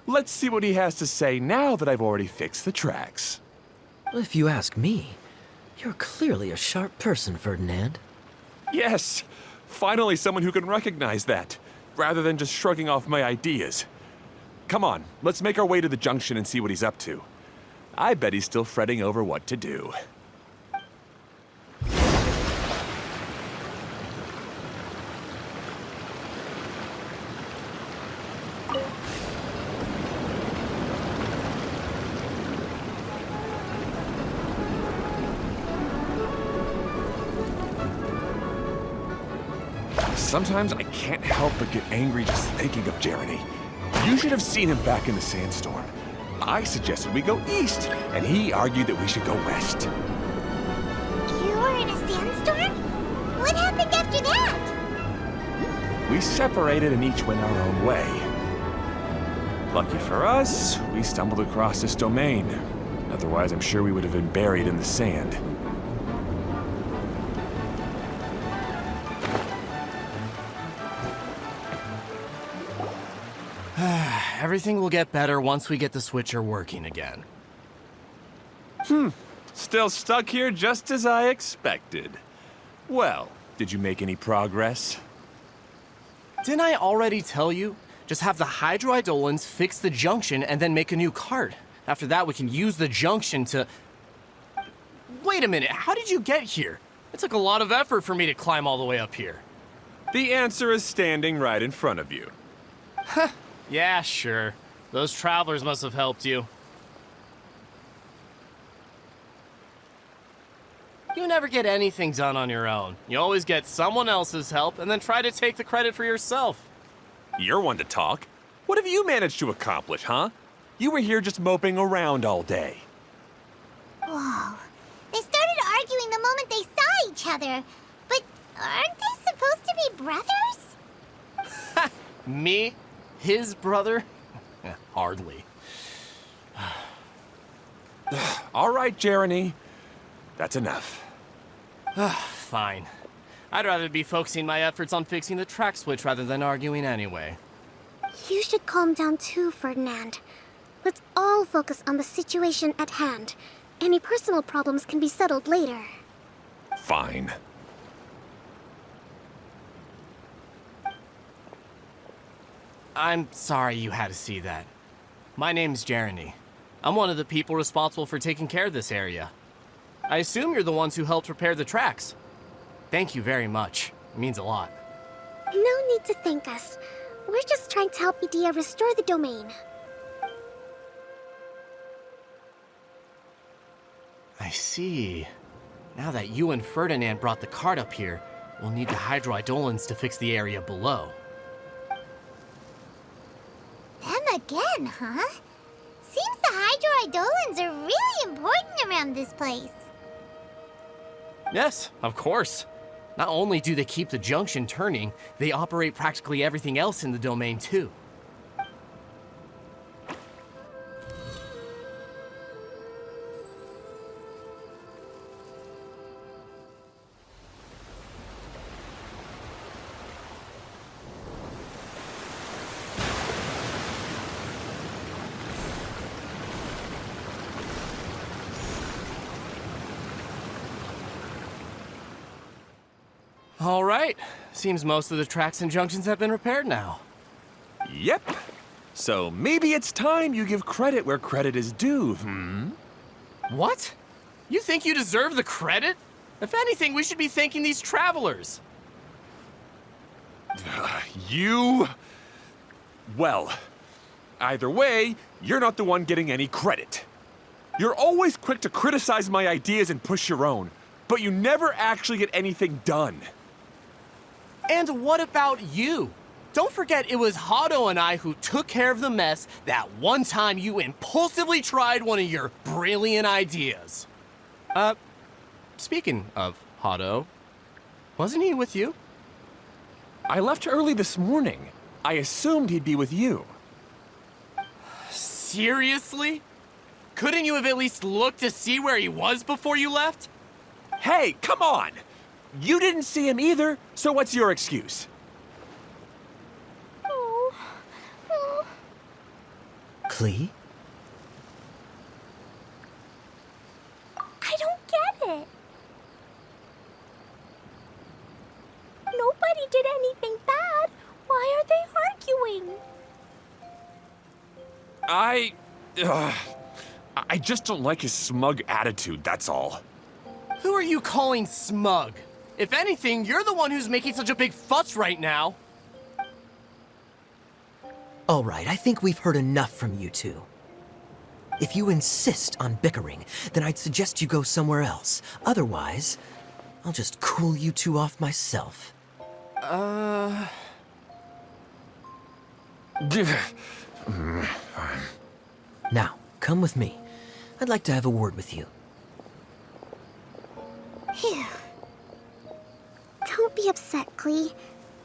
Let's see what he has to say now that I've already fixed the tracks. If you ask me, you're clearly a sharp person, Ferdinand. Yes, finally someone who can recognize that, rather than just shrugging off my ideas. Come on, let's make our way to the junction and see what he's up to. I bet he's still fretting over what to do. Sometimes I can't help but get angry just thinking of Jeremy. You should have seen him back in the sandstorm. I suggested we go east, and he argued that we should go west. You were in a sandstorm? What happened after that? We separated and each went our own way. Lucky for us, we stumbled across this domain. Otherwise, I'm sure we would have been buried in the sand. Everything will get better once we get the switcher working again. Still stuck here just as I expected. Well, did you make any progress? Didn't I already tell you? Just have the hydroidolins fix the junction and then make a new cart. After that, we can use the junction to... Wait a minute, how did you get here? It took a lot of effort for me to climb all the way up here. The answer is standing right in front of you. Yeah, sure. Those travelers must have helped you. You never get anything done on your own. You always get someone else's help and then try to take the credit for yourself. You're one to talk. What have you managed to accomplish, huh? You were here just moping around all day. Whoa. They started arguing the moment they saw each other. But aren't they supposed to be brothers? Me? His brother? Hardly. All right, Jeremy. That's enough. Fine. I'd rather be focusing my efforts on fixing the track switch rather than arguing anyway. You should calm down too, Ferdinand. Let's all focus on the situation at hand. Any personal problems can be settled later. Fine. I'm sorry you had to see that. My name's Jeremy. I'm one of the people responsible for taking care of this area. I assume you're the ones who helped repair the tracks. Thank you very much. It means a lot. No need to thank us. We're just trying to help Edea restore the domain. I see. Now that you and Ferdinand brought the cart up here, we'll need the hydroidolins to fix the area below. Them again, huh? Seems the hydroidolins are really important around this place. Yes, of course. Not only do they keep the junction turning, they operate practically everything else in the domain too. All right. Seems most of the tracks and junctions have been repaired now. Yep. So maybe it's time you give credit where credit is due, What? You think you deserve the credit? If anything, we should be thanking these travelers. You... Well, either way, you're not the one getting any credit. You're always quick to criticize my ideas and push your own, but you never actually get anything done. And what about you? Don't forget it was Hado and I who took care of the mess that one time you impulsively tried one of your brilliant ideas. Speaking of Hado, wasn't he with you? I left early this morning. I assumed he'd be with you. Seriously? Couldn't you have at least looked to see where he was before you left? Hey, come on! You didn't see him either, so what's your excuse? Klee? I don't get it. Nobody did anything bad. Why are they arguing? I just don't like his smug attitude, that's all. Who are you calling smug? If anything, you're the one who's making such a big fuss right now. All right, I think we've heard enough from you two. If you insist on bickering, then I'd suggest you go somewhere else. Otherwise, I'll just cool you two off myself. Now, come with me. I'd like to have a word with you. Phew. Don't be upset, Klee.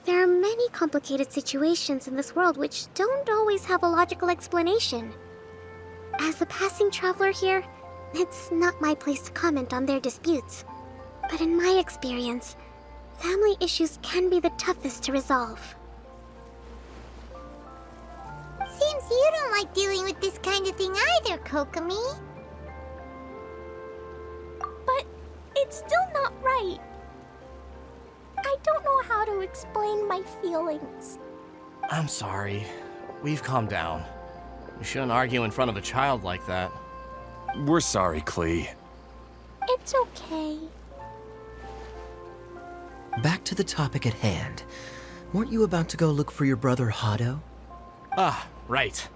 There are many complicated situations in this world which don't always have a logical explanation. As a passing traveler here, it's not my place to comment on their disputes. But in my experience, family issues can be the toughest to resolve. Seems you don't like dealing with this kind of thing either, Kokomi. But it's still not right. I don't know how to explain my feelings. I'm sorry. We've calmed down. We shouldn't argue in front of a child like that. We're sorry, Klee. It's okay. Back to the topic at hand. Weren't you about to go look for your brother Hado? Ah, right.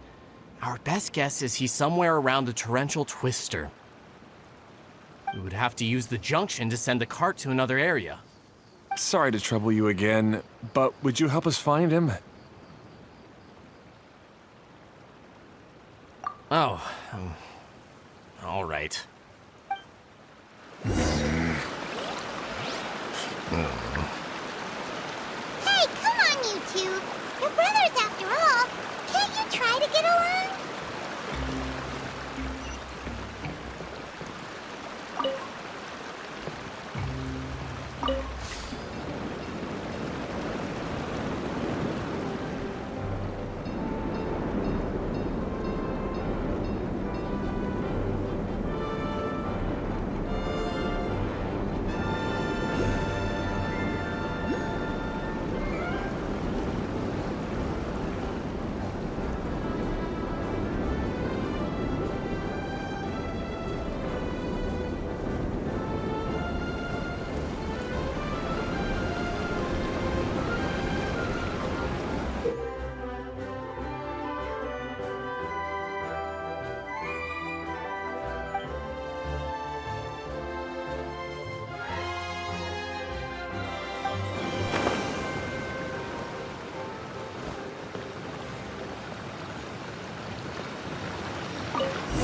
Our best guess is he's somewhere around the torrential twister. We would have to use the junction to send the cart to another area. Sorry to trouble you again, but would you help us find him? Oh, all right. Hey, come on, you two. You're brothers after all. Can't you try to get along?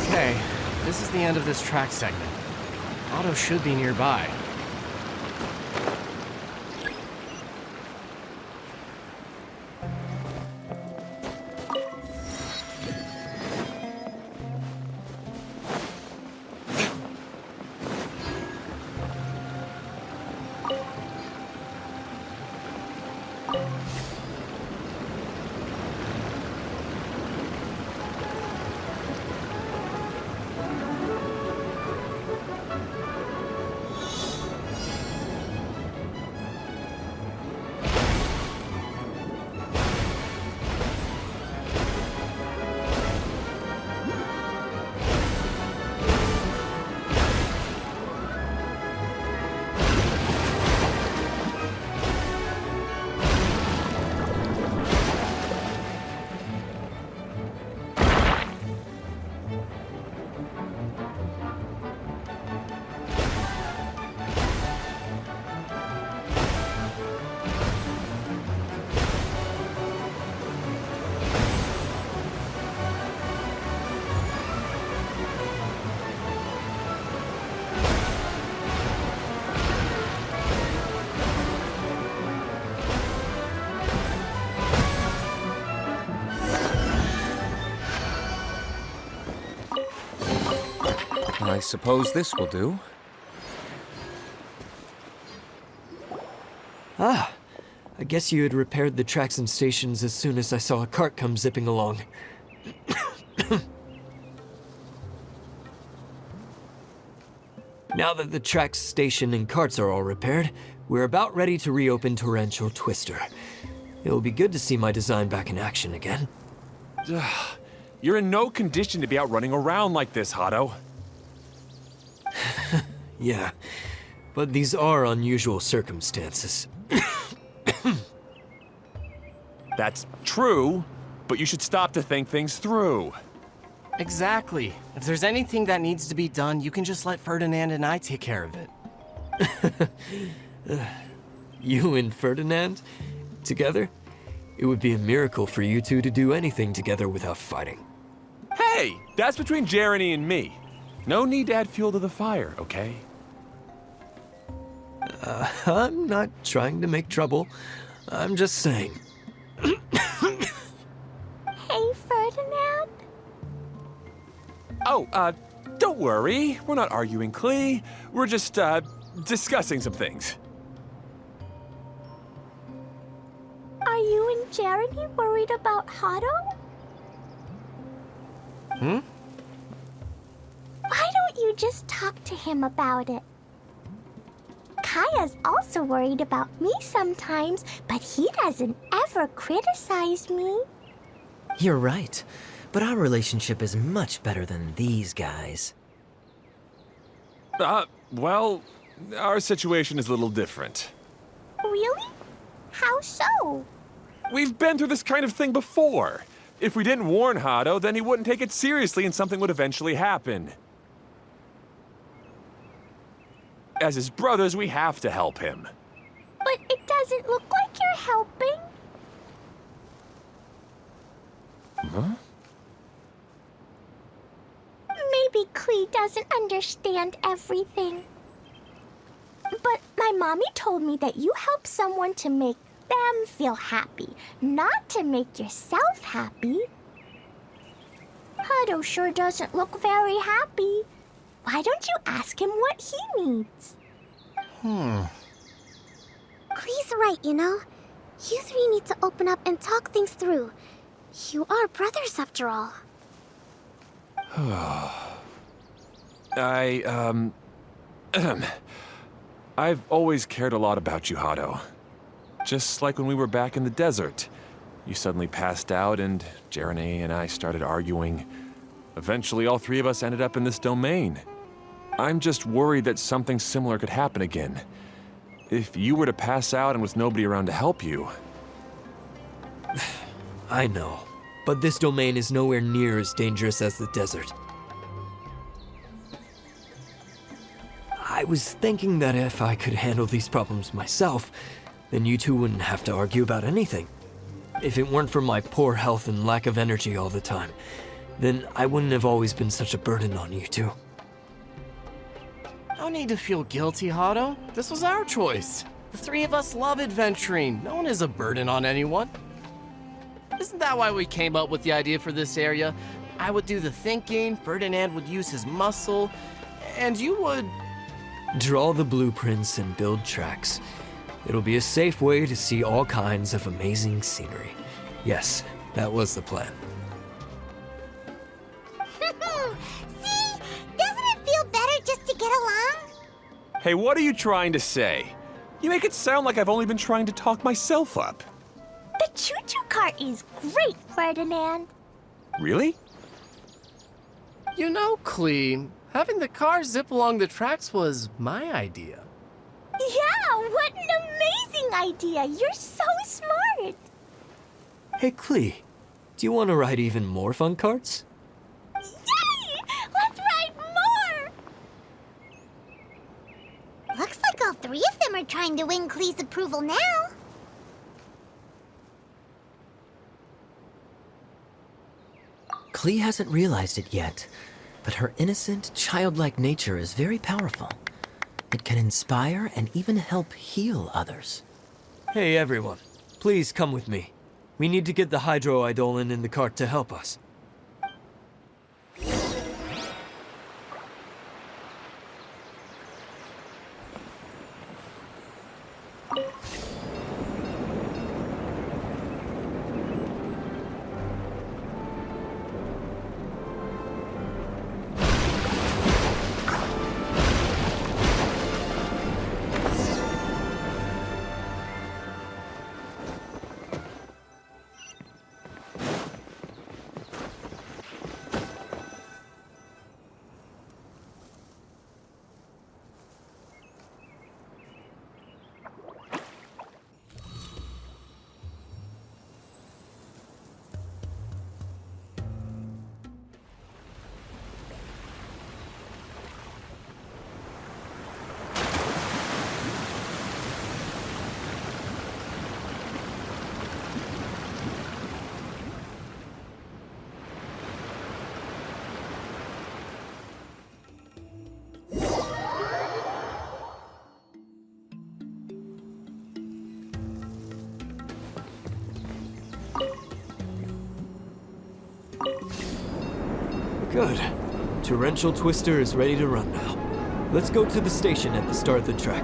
Okay, this is the end of this track segment. Otto should be nearby. I suppose this will do. Ah, I guess you had repaired the tracks and stations as soon as I saw a cart come zipping along. Now that the tracks, station, and carts are all repaired, we're about ready to reopen Torrential Twister. It'll be good to see my design back in action again. You're in no condition to be out running around like this, Hado. Yeah, but these are unusual circumstances. That's true, but you should stop to think things through. Exactly. If there's anything that needs to be done, you can just let Ferdinand and I take care of it. You and Ferdinand? Together? It would be a miracle for you two to do anything together without fighting. Hey, that's between Jeremy and me. No need to add fuel to the fire, okay? I'm not trying to make trouble. I'm just saying. Hey, Ferdinand? Oh, don't worry. We're not arguing, Klee. We're just, discussing some things. Are you and Jeremy worried about Hado? Hmm? Why don't you just talk to him about it? Kaya's also worried about me sometimes, but he doesn't ever criticize me. You're right, but our relationship is much better than these guys. Well, our situation is a little different. Really? How so? We've been through this kind of thing before. If we didn't warn Hado, then he wouldn't take it seriously and something would eventually happen. As his brothers, we have to help him. But it doesn't look like you're helping. Huh? Maybe Klee doesn't understand everything. But my mommy told me that you help someone to make them feel happy, not to make yourself happy. Hado sure doesn't look very happy. Why don't you ask him what he needs? Klee's right, you know. You three need to open up and talk things through. You are brothers after all. I've always cared a lot about you, Hado. Just like when we were back in the desert. You suddenly passed out and Jerene and I started arguing. Eventually, all three of us ended up in this domain. I'm just worried that something similar could happen again. If you were to pass out and with nobody around to help you... I know, but this domain is nowhere near as dangerous as the desert. I was thinking that if I could handle these problems myself, then you two wouldn't have to argue about anything. If it weren't for my poor health and lack of energy all the time, then I wouldn't have always been such a burden on you two. No need to feel guilty, Hado. This was our choice. The three of us love adventuring. No one is a burden on anyone. Isn't that why we came up with the idea for this area? I would do the thinking, Ferdinand would use his muscle, and you would... Draw the blueprints and build tracks. It'll be a safe way to see all kinds of amazing scenery. Yes, that was the plan. See? Doesn't it feel better just to get along? Hey, what are you trying to say? You make it sound like I've only been trying to talk myself up. The choo-choo cart is great, Ferdinand. Really? You know, Klee, having the car zip along the tracks was my idea. Yeah, what an amazing idea. You're so smart. Hey, Klee, do you want to ride even more fun carts? Yay! Let's ride more! Looks like all three of them are trying to win Klee's approval now. Klee hasn't realized it yet, but her innocent, childlike nature is very powerful. It can inspire and even help heal others. Hey everyone, please come with me. We need to get the hydroidolin in the cart to help us. Good. Torrential Twister is ready to run now. Let's go to the station at the start of the track.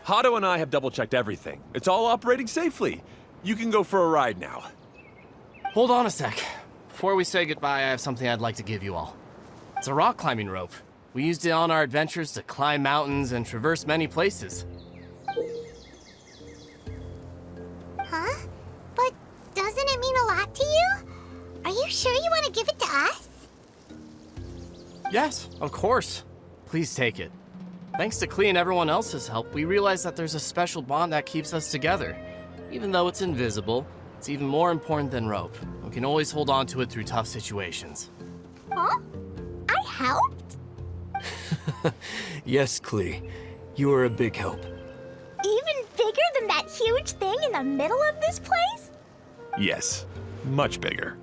Hato and I have double-checked everything. It's all operating safely. You can go for a ride now. Hold on a sec. Before we say goodbye, I have something I'd like to give you all. It's a rock climbing rope. We used it on our adventures to climb mountains and traverse many places. Huh? But doesn't it mean a lot to you? Are you sure you want to give it to us? Yes, of course. Please take it. Thanks to Klee and everyone else's help, we realized that there's a special bond that keeps us together. Even though it's invisible, it's even more important than rope. We can always hold on to it through tough situations. Huh? I helped? Yes, Klee. You are a big help. Even bigger than that huge thing in the middle of this place? Yes, much bigger.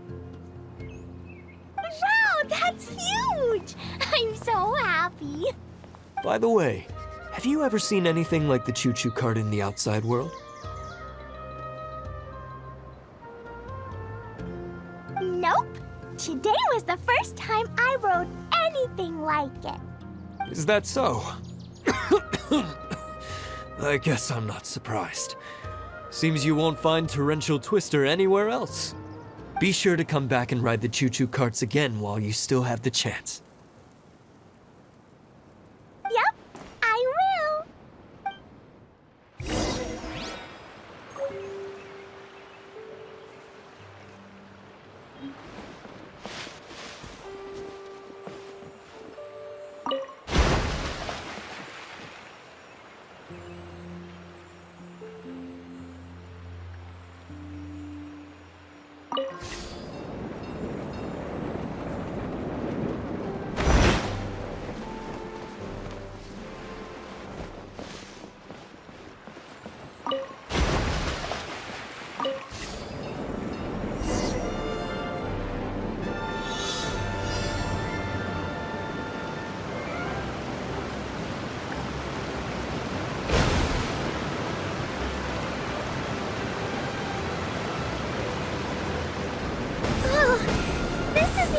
Wow, that's huge! I'm so happy. By the way, have you ever seen anything like the choo-choo cart in the outside world? Nope. Today was the first time I rode anything like it. Is that so? I guess I'm not surprised. Seems you won't find Torrential Twister anywhere else. Be sure to come back and ride the choo-choo carts again while you still have the chance. Yep, I will.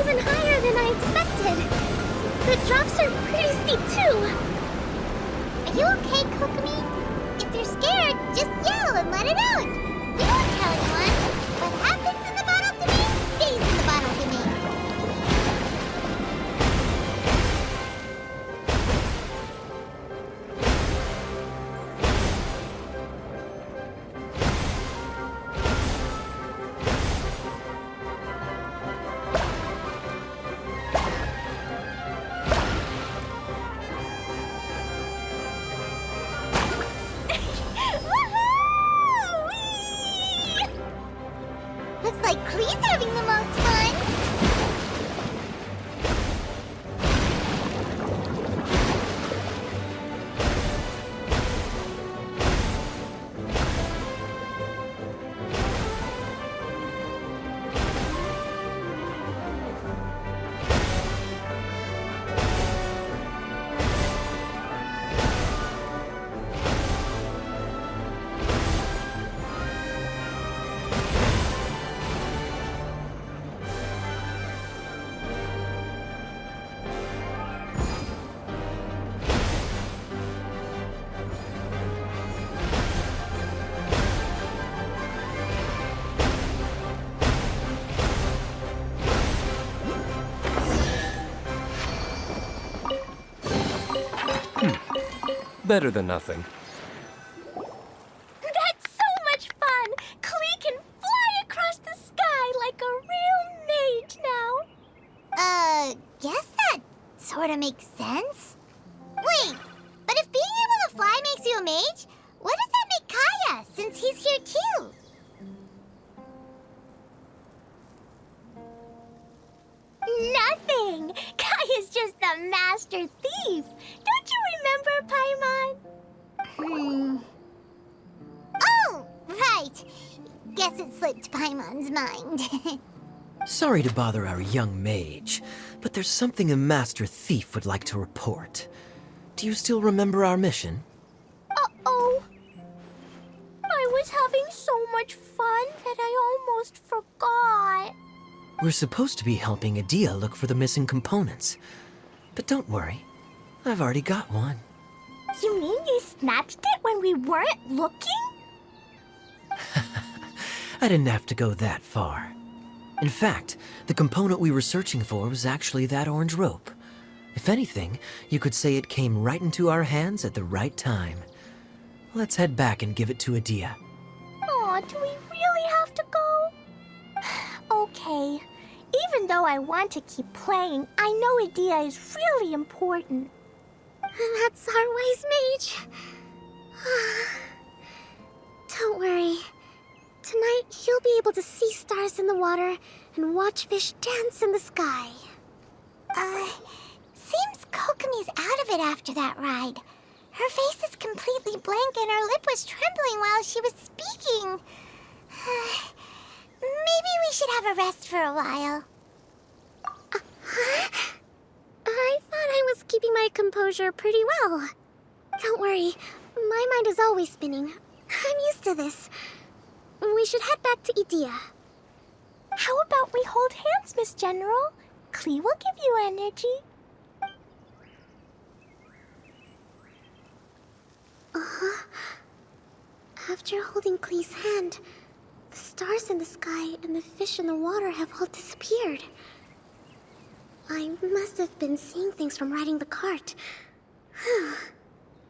Even higher than I expected. The drops are pretty steep, too. Are you okay, Kokomi? If you're scared, just yell and let it out. We won't tell anyone. What happens in the bottle domain stays in the bottle domain. Looks like Klee's having the most fun. Better than nothing. That's so much fun! Klee can fly across the sky like a real mage now. Guess that sort of makes sense. Wait, but if being able to fly makes you a mage, what does that make Kaya, since he's here too? Nothing! Kaya's just the master thief! Don't you remember, Paimon? Oh, right! Guess it slipped Paimon's mind. Sorry to bother our young mage, but there's something a master thief would like to report. Do you still remember our mission? Uh-oh. I was having so much fun that I almost forgot. We're supposed to be helping Adia look for the missing components. But don't worry, I've already got one. You mean you snatched it when we weren't looking? I didn't have to go that far. In fact, the component we were searching for was actually that orange rope. If anything, you could say it came right into our hands at the right time. Let's head back and give it to Adia. Aw, do we really have to go? Okay. Even though I want to keep playing, I know Adia is really important. That's our wise mage. Don't worry. Tonight, you'll be able to see stars in the water and watch fish dance in the sky. Seems Kokomi's out of it after that ride. Her face is completely blank and her lip was trembling while she was speaking. Maybe we should have a rest for a while. I thought I was keeping my composure pretty well. Don't worry, my mind is always spinning. I'm used to this. We should head back to Idia. How about we hold hands, Miss General? Klee will give you energy. After holding Klee's hand, the stars in the sky and the fish in the water have all disappeared. I must have been seeing things from riding the cart.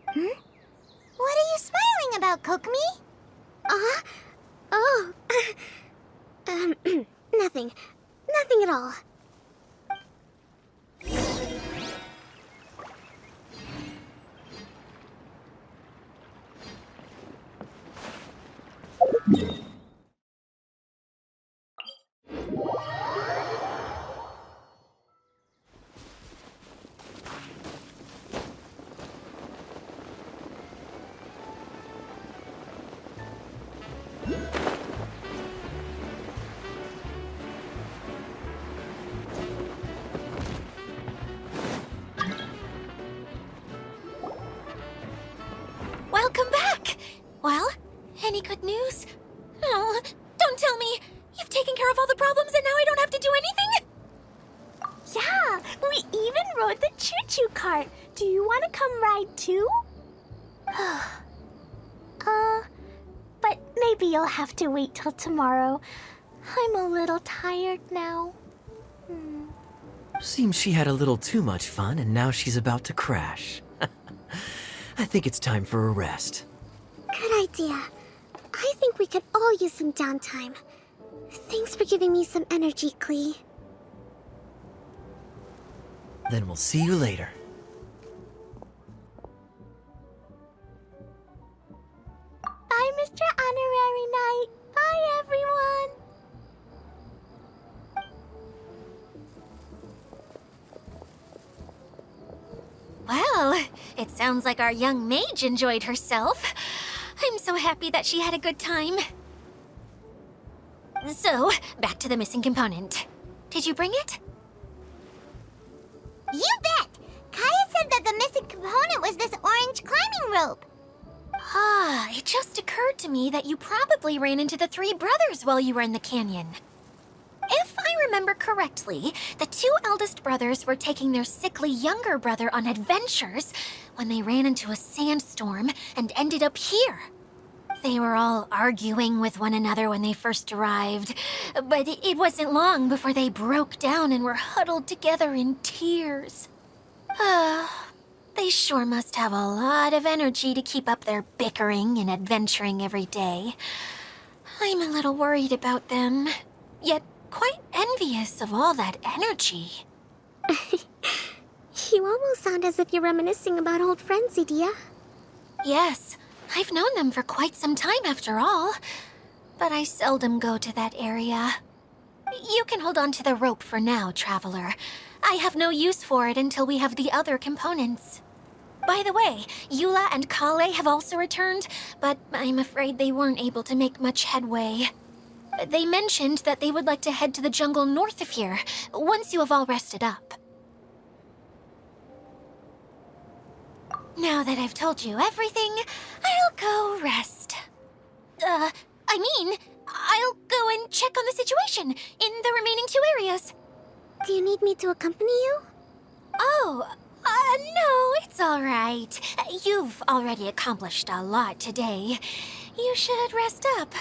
What are you smiling about, Kokomi? Oh. Nothing. Nothing at all. Welcome back! Well, any good news? Oh, don't tell me! You've taken care of all the problems and now I don't have to do anything? Yeah, we even rode the choo-choo cart. Do you want to come ride too? But maybe you'll have to wait till tomorrow. I'm a little tired now. Seems she had a little too much fun and now she's about to crash. I think it's time for a rest. Good idea. I think we could all use some downtime. Thanks for giving me some energy, Klee. Then we'll see you later. Bye, Mr. Honorary Knight. Bye, everyone. Well, it sounds like our young mage enjoyed herself. I'm so happy that she had a good time. So, back to the missing component. Did you bring it? You bet! Kaya said that the missing component was this orange climbing rope. Ah, it just occurred to me that you probably ran into the three brothers while you were in the canyon. If I remember correctly, the two eldest brothers were taking their sickly younger brother on adventures when they ran into a sandstorm and ended up here. They were all arguing with one another when they first arrived, but it wasn't long before they broke down and were huddled together in tears. They sure must have a lot of energy to keep up their bickering and adventuring every day. I'm a little worried about them, yet quite envious of all that energy. You almost sound as if you're reminiscing about old friends, Idia. Yes, I've known them for quite some time after all, but I seldom go to that area. You can hold on to the rope for now, Traveler. I have no use for it until we have the other components. By the way, Eula and Kale have also returned, but I'm afraid they weren't able to make much headway. They mentioned that they would like to head to the jungle north of here, once you have all rested up. Now that I've told you everything, I'll go rest. I'll go and check on the situation in the remaining two areas. Do you need me to accompany you? Oh, no, it's all right. You've already accomplished a lot today. You should rest up.